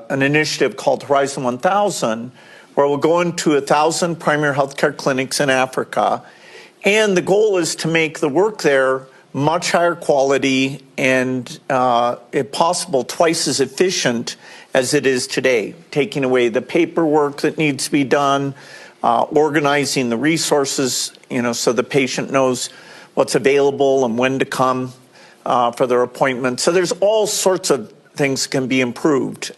initiative called Horizon 1000, where we'll go into 1,000 primary healthcare clinics in Africa. And the goal is to make the work there much higher quality and, if possible, twice as efficient as it is today, taking away the paperwork that needs to be done, organizing the resources, so the patient knows what's available and when to come for their appointment. So there's all sorts of things that can be improved.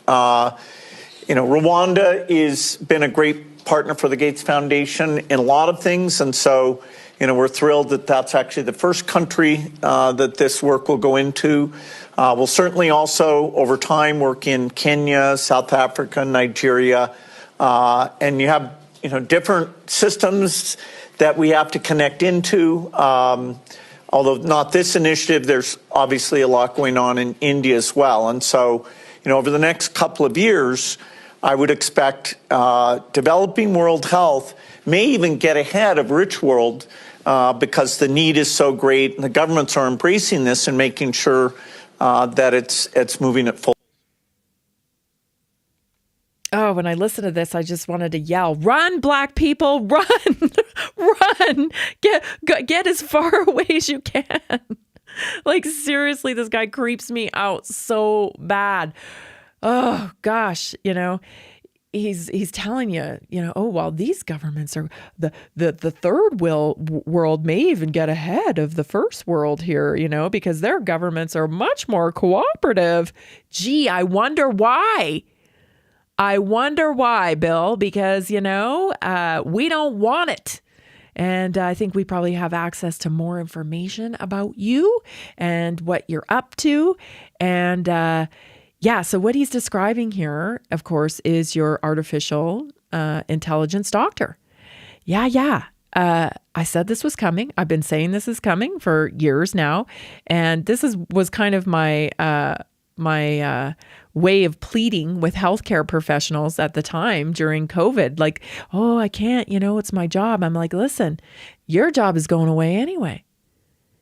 Rwanda has been a great partner for the Gates Foundation in a lot of things. And so, we're thrilled that that's actually the first country that this work will go into. We'll certainly also, over time, work in Kenya, South Africa, Nigeria. And you have, different systems that we have to connect into. Although not this initiative, there's obviously a lot going on in India as well. And so, over the next couple of years, I would expect developing world health may even get ahead of rich world because the need is so great, and the governments are embracing this and making sure that it's moving at full. Oh, when I listened to this, I just wanted to yell, "Run, Black people, run, run, get as far away as you can." Like, seriously, this guy creeps me out so bad. Oh gosh, he's telling you, oh, well, these governments are the third world may even get ahead of the first world here, because their governments are much more cooperative. Gee, I wonder why. Bill, because, we don't want it. And I think we probably have access to more information about you and what you're up to. And so what he's describing here, of course, is your artificial intelligence doctor. Yeah. I said this was coming. I've been saying this is coming for years now. And this was kind of my way of pleading with healthcare professionals at the time during COVID. Like, oh, I can't, it's my job. I'm like, listen, your job is going away anyway.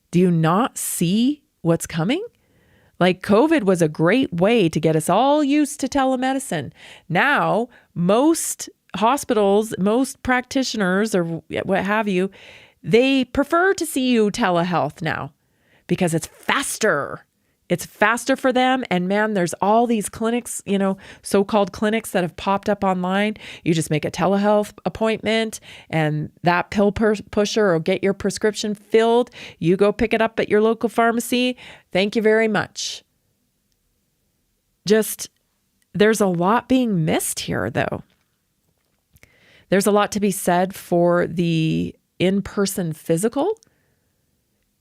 Do you not see what's coming? Like, COVID was a great way to get us all used to telemedicine. Now, most hospitals, most practitioners or what have you, they prefer to see you telehealth now because it's faster. It's faster for them. And man, there's all these clinics, so-called clinics that have popped up online. You just make a telehealth appointment and that pill pusher will get your prescription filled. You go pick it up at your local pharmacy. Thank you very much. There's a lot being missed here, though. There's a lot to be said for the in-person physical.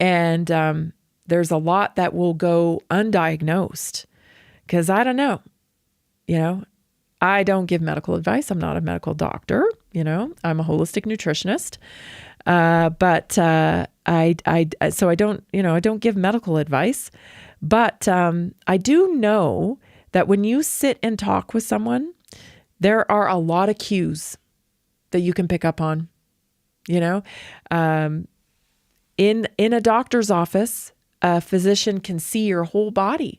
And, there's a lot that will go undiagnosed because I don't know, I don't give medical advice. I'm not a medical doctor. I'm a holistic nutritionist. So I don't, I don't give medical advice, but I do know that when you sit and talk with someone, there are a lot of cues that you can pick up on, in a doctor's office, a physician can see your whole body.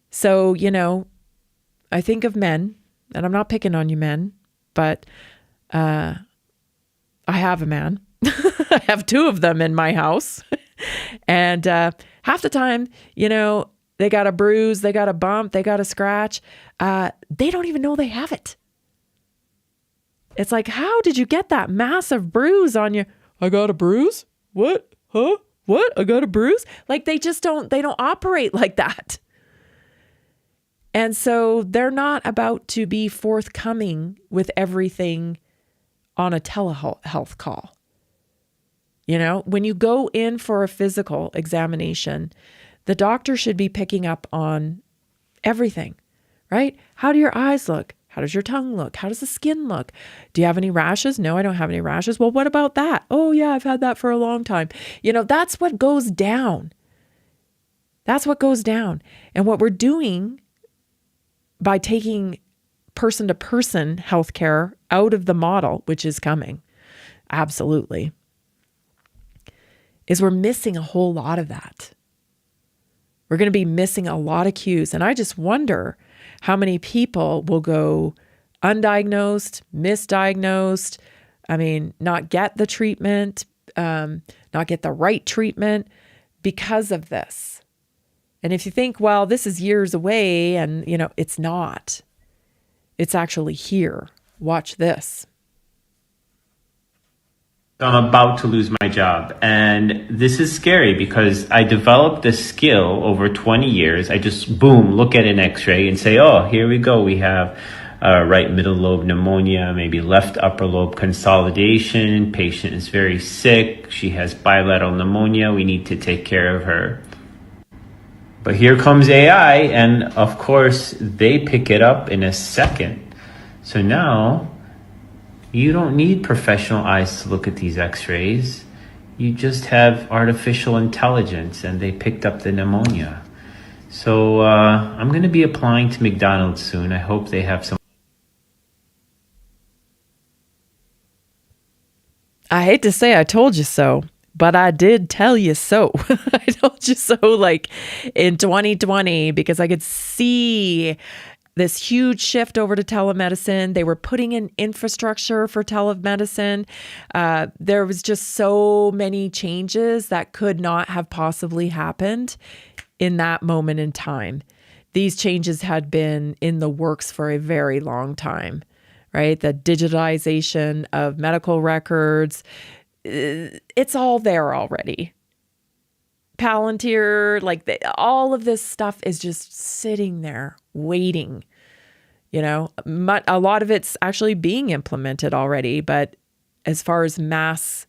So, I think of men, and I'm not picking on you men, but I have a man. I have two of them in my house. And half the time, they got a bruise, they got a bump, they got a scratch. They don't even know they have it. It's like, how did you get that massive bruise on you? I got a bruise? What? Huh? What? I got a bruise? Like, they don't operate like that. And so they're not about to be forthcoming with everything on a telehealth call. When you go in for a physical examination, the doctor should be picking up on everything, right? How do your eyes look? How does your tongue look? How does the skin look? Do you have any rashes? No, I don't have any rashes. Well, what about that? Oh yeah, I've had that for a long time. That's what goes down. That's what goes down. And what we're doing by taking person-to-person healthcare out of the model, which is coming, absolutely, is we're missing a whole lot of that. We're going to be missing a lot of cues. And I just wonder how many people will go undiagnosed, misdiagnosed, not get the treatment, not get the right treatment because of this. And if you think, well, this is years away and, it's not. It's actually here. Watch this. I'm about to lose my job. And this is scary because I developed this skill over 20 years. I just, boom, look at an x-ray and say, oh, here we go. We have right middle lobe pneumonia, maybe left upper lobe consolidation. Patient is very sick. She has bilateral pneumonia. We need to take care of her. But here comes AI, and of course, they pick it up in a second. So now, you don't need professional eyes to look at these x-rays. You just have artificial intelligence, and they picked up the pneumonia. So I'm going to be applying to McDonald's soon. I hope they have some. I hate to say I told you so, but I did tell you so. I told you so like in 2020 because I could see this huge shift over to telemedicine. They were putting in infrastructure for telemedicine. There was just so many changes that could not have possibly happened in that moment in time. These changes had been in the works for a very long time, right? The digitization of medical records, it's all there already. Palantir, all of this stuff is just sitting there waiting. You know, a lot of it's actually being implemented already, but as far as mass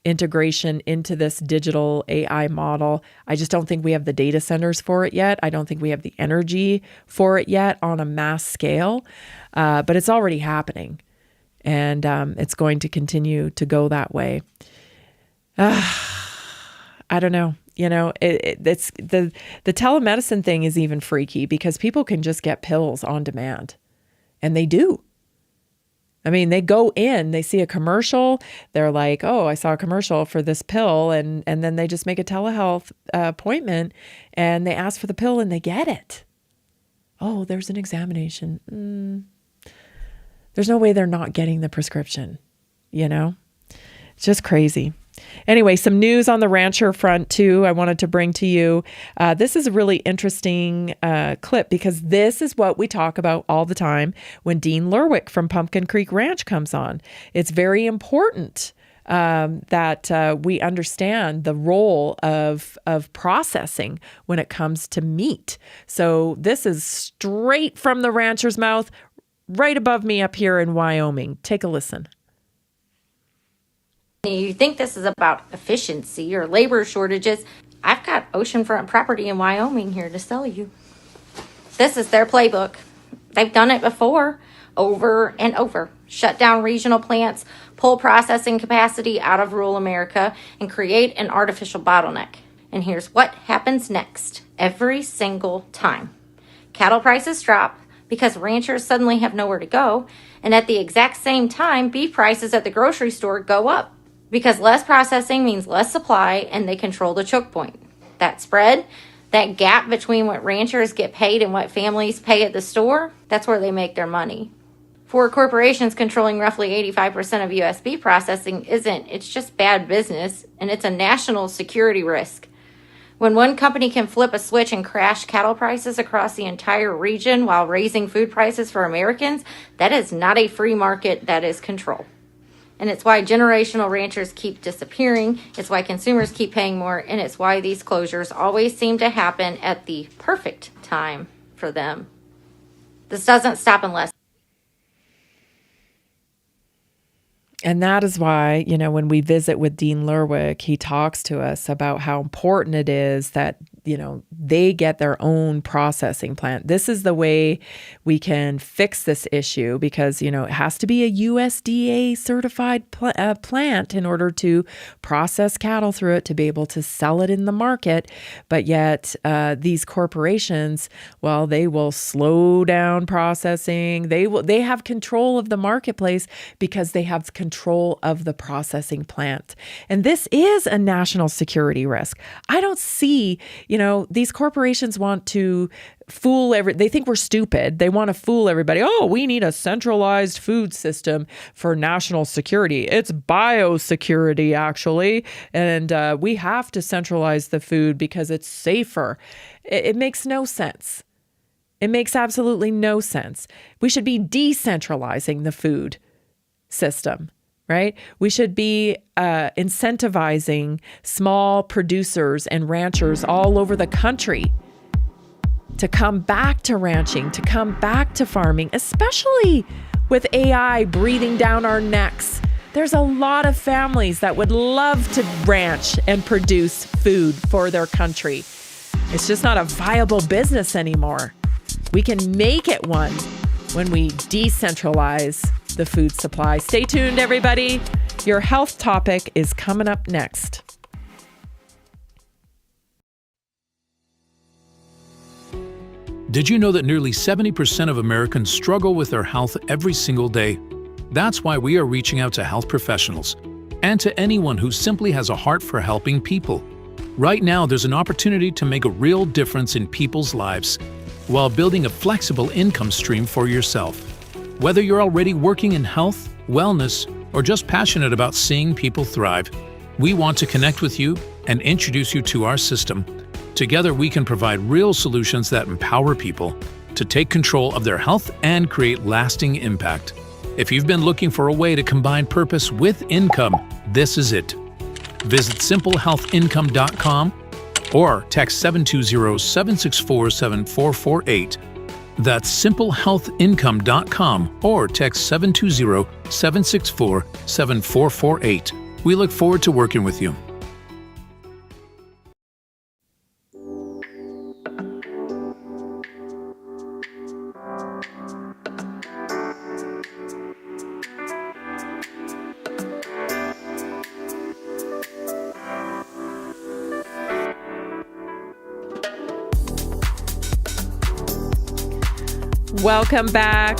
integration into this digital AI model, I just don't think we have the data centers for it yet. I don't think we have the energy for it yet on a mass scale, but it's already happening, and it's going to continue to go that way. I don't know. You know, it's the telemedicine thing is even freaky because people can just get pills on demand, and they do. I mean, they go in, they see a commercial, they're like, oh, I saw a commercial for this pill, and then they just make a telehealth appointment, and they ask for the pill, and they get it. Oh, there's an examination. There's no way they're not getting the prescription, you know? It's just crazy. Anyway, some news on the rancher front too, I wanted to bring to you. This is a really interesting clip because this is what we talk about all the time when Dean Lerwick from Pumpkin Creek Ranch comes on. It's very important that we understand the role of processing when it comes to meat. So this is straight from the rancher's mouth, right above me up here in Wyoming. Take a listen. You think this is about efficiency or labor shortages. I've got oceanfront property in Wyoming here to sell you. This is their playbook. They've done it before, over and over. Shut down regional plants, pull processing capacity out of rural America, and create an artificial bottleneck. And here's what happens next. Every single time. Cattle prices drop because ranchers suddenly have nowhere to go. And at the exact same time, beef prices at the grocery store go up. Because less processing means less supply, and they control the choke point. That spread, that gap between what ranchers get paid and what families pay at the store, that's where they make their money. For corporations controlling roughly 85% of U.S. beef processing it's just bad business, and it's a national security risk. When one company can flip a switch and crash cattle prices across the entire region while raising food prices for Americans, that is not a free market, that is control. And it's why generational ranchers keep disappearing. It's why consumers keep paying more. And it's why these closures always seem to happen at the perfect time for them. This doesn't stop unless. And that is why, you know, when we visit with Dean Lerwick, he talks to us about how important it is that, you know, they get their own processing plant. This is the way we can fix this issue because, you know, it has to be a USDA certified plant in order to process cattle through it to be able to sell it in the market. But yet these corporations, well, they will slow down processing. They have control of the marketplace because they have control of the processing plant. And this is a national security risk. I don't see, you know, these corporations want to fool they think we're stupid. They want to fool everybody. Oh, we need a centralized food system for national security. It's biosecurity, actually. And we have to centralize the food because it's safer. It makes no sense. It makes absolutely no sense. We should be decentralizing the food system. Right? We should be incentivizing small producers and ranchers all over the country to come back to ranching, to come back to farming, especially with AI breathing down our necks. There's a lot of families that would love to ranch and produce food for their country. It's just not a viable business anymore. We can make it one when we decentralize the food supply. Stay tuned, everybody. Your health topic is coming up next. Did you know that nearly 70% of Americans struggle with their health every single day? That's why we are reaching out to health professionals and to anyone who simply has a heart for helping people. Right now, there's an opportunity to make a real difference in people's lives while building a flexible income stream for yourself. Whether you're already working in health, wellness, or just passionate about seeing people thrive, we want to connect with you and introduce you to our system. Together, we can provide real solutions that empower people to take control of their health and create lasting impact. If you've been looking for a way to combine purpose with income, this is it. Visit simplehealthincome.com or text 720-764-7448. That's simplehealthincome.com or text 720-764-7448. We look forward to working with you. Welcome back.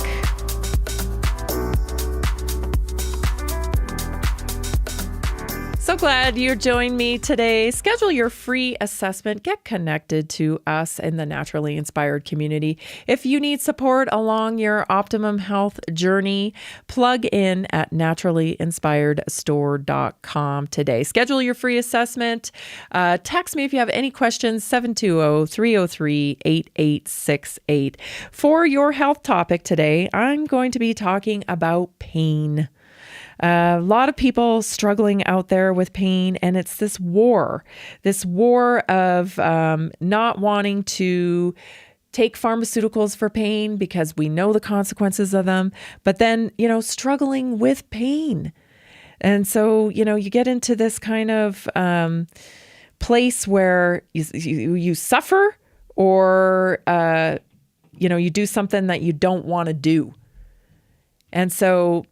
So glad you joined me today. Schedule your free assessment. Get connected to us in the Naturally Inspired community. If you need support along your optimum health journey, plug in at naturallyinspiredstore.com today. Schedule your free assessment. Text me if you have any questions, 720-303-8868. For your health topic today, I'm going to be talking about pain. A lot of people struggling out there with pain, and it's this war of not wanting to take pharmaceuticals for pain because we know the consequences of them, but then, struggling with pain. And so, you get into this kind of place where you suffer or, you do something that you don't want to do. And so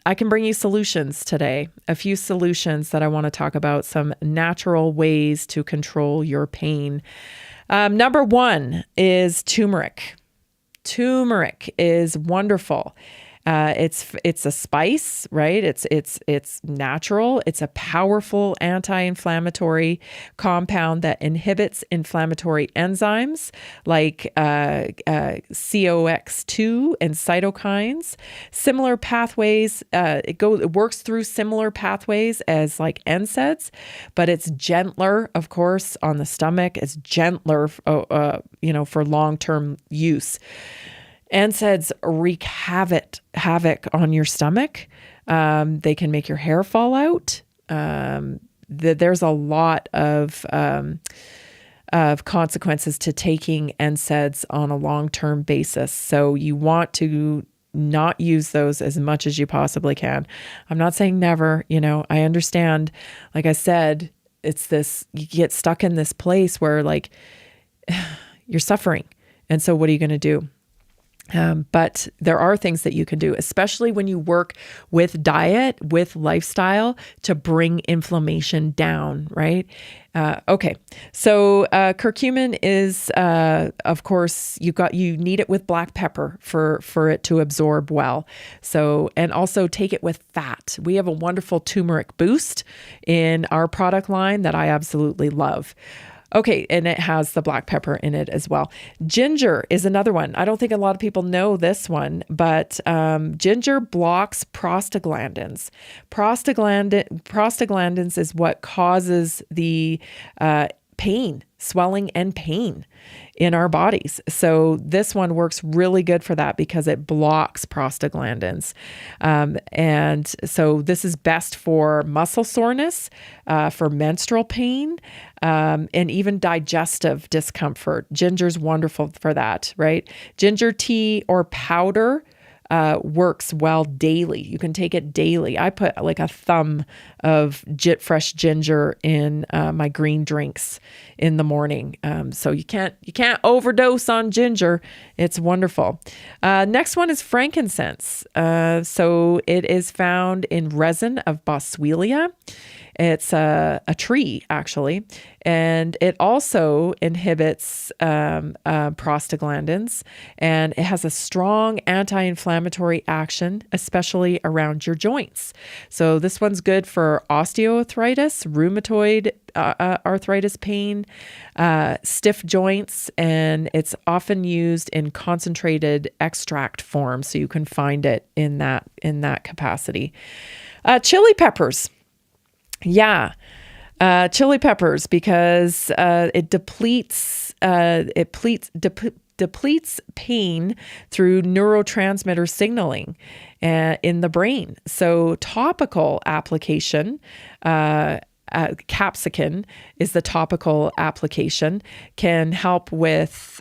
I can bring you solutions today, a few solutions that I want to talk about, some natural ways to control your pain. Number one is turmeric. Turmeric is wonderful. It's a spice, right? It's natural. It's a powerful anti-inflammatory compound that inhibits inflammatory enzymes like COX2 and cytokines. Similar pathways. It works through similar pathways as like NSAIDs, but it's gentler, of course, on the stomach. It's gentler, for long-term use. NSAIDs wreak havoc on your stomach. They can make your hair fall out. There's a lot of consequences to taking NSAIDs on a long-term basis. So you want to not use those as much as you possibly can. I'm not saying never, I understand. Like I said, it's this, you get stuck in this place where like you're suffering. And so what are you going to do? But there are things that you can do, especially when you work with diet, with lifestyle, to bring inflammation down, right? Okay. So curcumin is, of course, you need it with black pepper for it to absorb well. So, and also take it with fat. We have a wonderful turmeric boost in our product line that I absolutely love. Okay, and it has the black pepper in it as well. Ginger is another one. I don't think a lot of people know this one, but ginger blocks prostaglandins. Prostaglandins is what causes the pain, swelling and pain in our bodies. So this one works really good for that because it blocks prostaglandins. And so this is best for muscle soreness, for menstrual pain, and even digestive discomfort. Ginger's wonderful for that, right? Ginger tea or powder works well daily. You can take it daily. I put like a thumb of fresh ginger in my green drinks in the morning. So you can't overdose on ginger. It's wonderful. Next one is frankincense. So it is found in resin of Boswellia. It's a tree, actually, and it also inhibits prostaglandins, and it has a strong anti-inflammatory action, especially around your joints. So this one's good for osteoarthritis, rheumatoid arthritis pain, stiff joints, and it's often used in concentrated extract form, so you can find it in that capacity. Chili peppers. Yeah. Chili peppers, because it depletes pain through neurotransmitter signaling in the brain. So topical application, capsicum is the topical application, can help with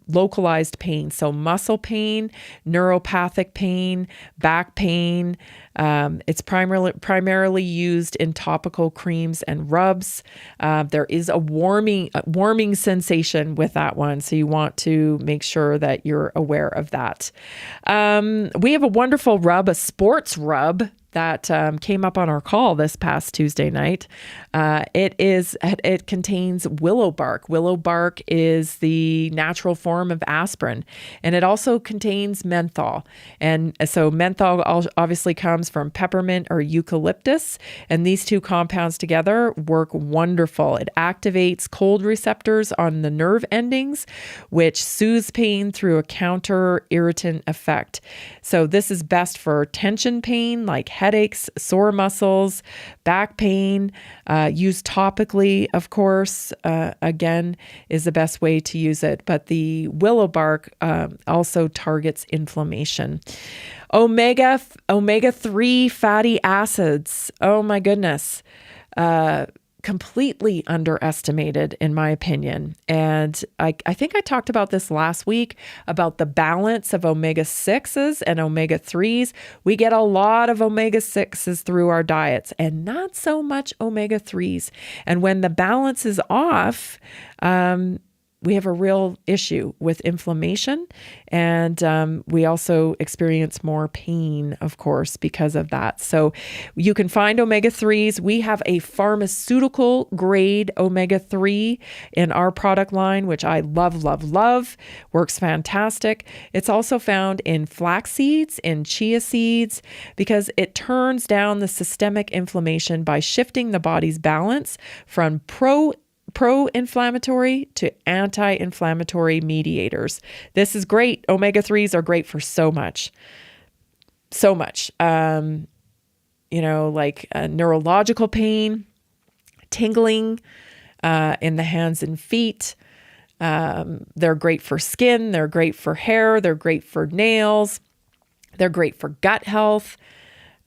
localized pain. So muscle pain, neuropathic pain, back pain. It's primarily used in topical creams and rubs. There is a warming sensation with that one, so you want to make sure that you're aware of that. We have a wonderful rub, a sports rub, that came up on our call this past Tuesday night. It contains willow bark. Willow bark is the natural form of aspirin, and it also contains menthol. And so menthol obviously comes from peppermint or eucalyptus, and these two compounds together work wonderful. It activates cold receptors on the nerve endings, which soothes pain through a counter irritant effect. So this is best for tension pain like headaches, sore muscles, back pain. Used topically, of course, again, is the best way to use it. But the willow bark also targets inflammation. Omega-3 fatty acids. Oh my goodness. Completely underestimated, in my opinion. And I think I talked about this last week about the balance of omega-6s and omega-3s. We get a lot of omega-6s through our diets and not so much omega-3s. And when the balance is off, we have a real issue with inflammation, and we also experience more pain, of course, because of that. So you can find omega-3s. We have a pharmaceutical grade omega-3 in our product line, which I love, love, love. Works fantastic. It's also found in flax seeds, in chia seeds, because it turns down the systemic inflammation by shifting the body's balance from pro-inflammatory to anti-inflammatory mediators. This is great. Omega-3s are great for so much. Like neurological pain, tingling in the hands and feet. They're great for skin. They're great for hair. They're great for nails. They're great for gut health.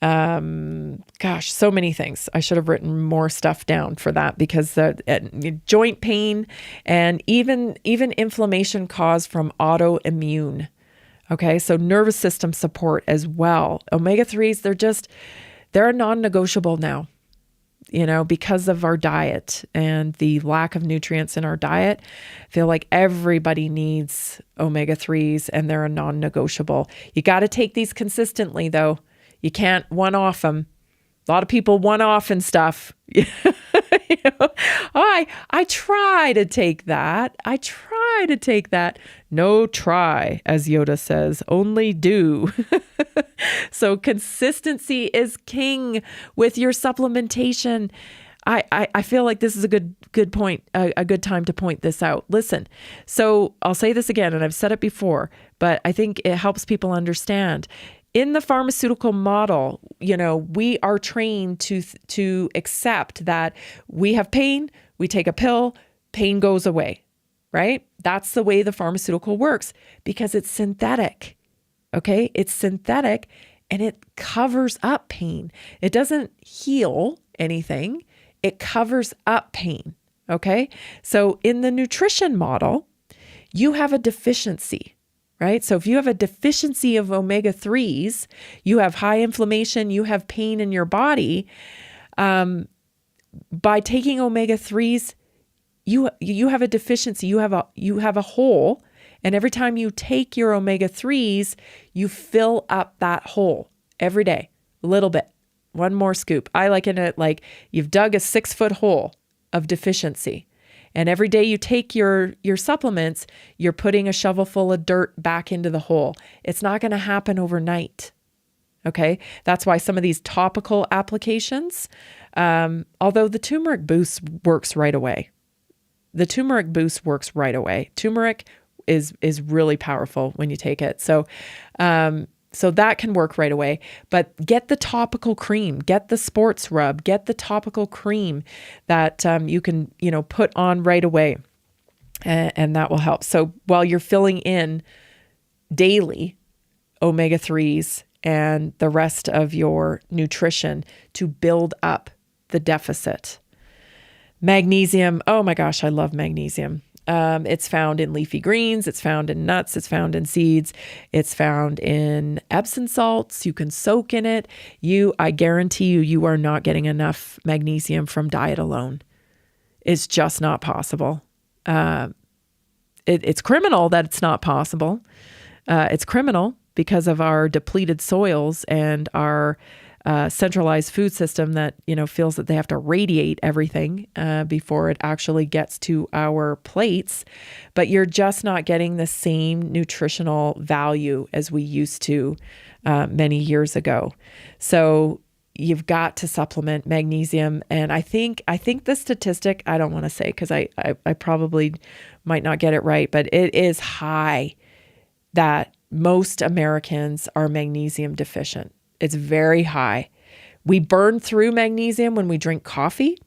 So many things. I should have written more stuff down for that, because joint pain and even inflammation caused from autoimmune. Okay, so nervous system support as well. Omega-3s, they're non-negotiable now, because of our diet and the lack of nutrients in our diet. I feel like everybody needs omega-3s, and they're a non-negotiable. You got to take these consistently, though. You can't one-off them. A lot of people one-off and stuff. I try to take that. No try, as Yoda says, only do. So consistency is king with your supplementation. I feel like this is a good point, a good time to point this out. Listen, so I'll say this again, and I've said it before, but I think it helps people understand. In the pharmaceutical model, we are trained to accept that we have pain, we take a pill pain goes away, right? That's the way the pharmaceutical works because it's synthetic. Okay. It's synthetic and it covers up pain. It doesn't heal anything. It covers up pain. Okay. So in the nutrition model, you have a deficiency, right? So if you have a deficiency of omega-3s, you have high inflammation, you have pain in your body. By taking omega-3s, you have a deficiency. You have a hole, and every time you take your omega-3s, you fill up that hole every day, a little bit. One more scoop. I liken it like you've dug a 6-foot hole of deficiency. And every day you take your supplements, you're putting a shovel full of dirt back into the hole. It's not going to happen overnight. Okay. That's why some of these topical applications, although the turmeric boost works right away. Turmeric is really powerful when you take it. So that can work right away, but get the topical cream, get the sports rub, get the topical cream that you can, put on right away. And that will help. So while you're filling in daily omega-3s and the rest of your nutrition to build up the deficit. Magnesium. Oh my gosh, I love magnesium. It's found in leafy greens. It's found in nuts. It's found in seeds. It's found in Epsom salts. You can soak in it. I guarantee you are not getting enough magnesium from diet alone. It's just not possible. It's criminal that it's not possible. It's criminal because of our depleted soils and our centralized food system that, feels that they have to radiate everything before it actually gets to our plates. But you're just not getting the same nutritional value as we used to many years ago. So you've got to supplement magnesium. And I think the statistic, I don't want to say because I probably might not get it right, but it is high that most Americans are magnesium deficient. It's very high. We burn through magnesium when we drink coffee,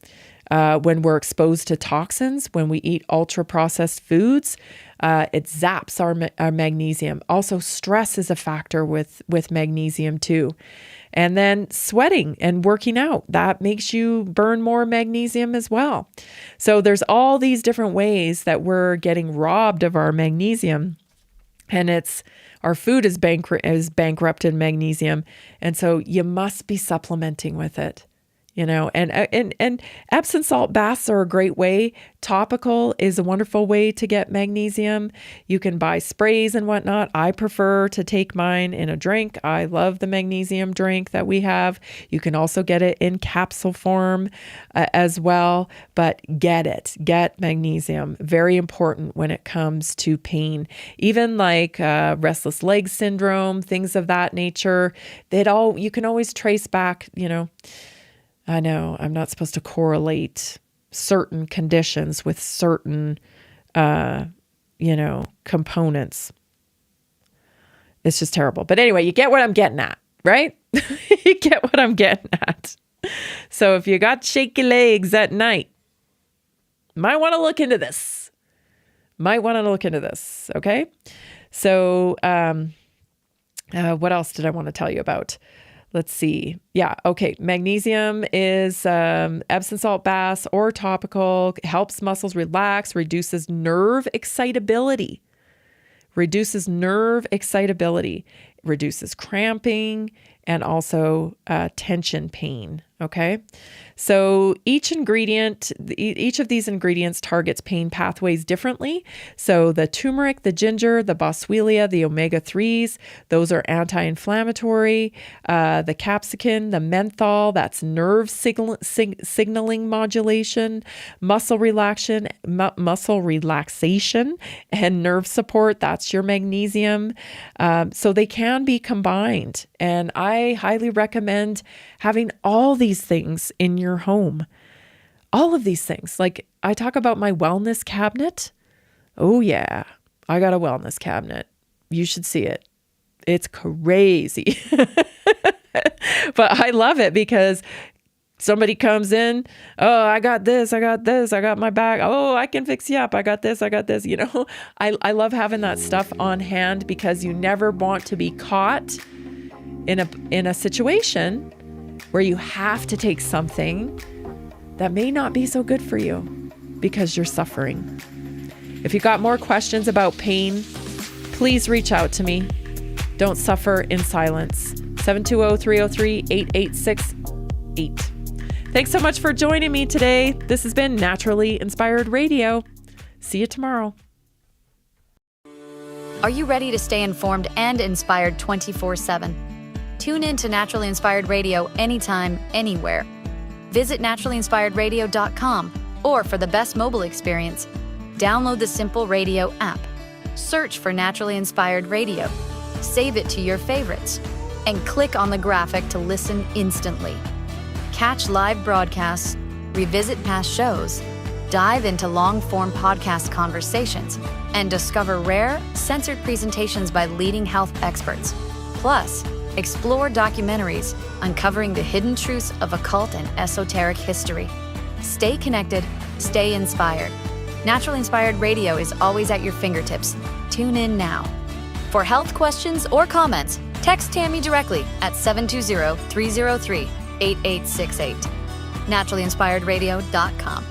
when we're exposed to toxins, when we eat ultra-processed foods. It zaps our magnesium. Also, stress is a factor with magnesium too. And then sweating and working out, that makes you burn more magnesium as well. So there's all these different ways that we're getting robbed of our magnesium. And our food is bankrupt in magnesium. And so you must be supplementing with it, and Epsom salt baths are a great way. Topical is a wonderful way to get magnesium. You can buy sprays and whatnot. I prefer to take mine in a drink. I love the magnesium drink that we have. You can also get it in capsule form as well, but get magnesium. Very important when it comes to pain. Even like restless leg syndrome, things of that nature, you can always trace back, I know I'm not supposed to correlate certain conditions with certain, components. It's just terrible. But anyway, you get what I'm getting at, right? You get what I'm getting at. So if you got shaky legs at night, might want to look into this. Okay. So, what else did I want to tell you about? Let's see. Yeah. Okay. Magnesium is Epsom salt baths or topical, helps muscles relax, reduces nerve excitability, reduces cramping, and also tension pain. Okay. So each of these ingredients targets pain pathways differently. So the turmeric, the ginger, the boswellia, the omega-3s, those are anti-inflammatory. The capsicum, the menthol, that's nerve signaling modulation, muscle relaxation, and nerve support. That's your magnesium. So they can be combined. And I highly recommend having all these things in your home. All of these things. Like I talk about my wellness cabinet. Oh yeah, I got a wellness cabinet. You should see it. It's crazy. But I love it because Somebody comes in, oh, I got this, I got my back. Oh, I can fix you up. I got this. You know, I love having that stuff on hand because you never want to be caught in a situation where you have to take something that may not be so good for you because you're suffering. If you got more questions about pain, please reach out to me. Don't suffer in silence. 720-303-8868. Thanks so much for joining me today. This has been Naturally Inspired Radio. See you tomorrow. Are you ready to stay informed and inspired 24/7? Tune in to Naturally Inspired Radio anytime, anywhere. Visit naturallyinspiredradio.com, or for the best mobile experience, download the Simple Radio app. Search for Naturally Inspired Radio. Save it to your favorites, and click on the graphic to listen instantly. Catch live broadcasts, revisit past shows, dive into long-form podcast conversations, and discover rare, censored presentations by leading health experts. Plus, explore documentaries uncovering the hidden truths of occult and esoteric history. Stay connected, stay inspired. Naturally Inspired Radio is always at your fingertips. Tune in now. For health questions or comments, text Tammy directly at 720-303-8868. naturallyinspiredradio.com.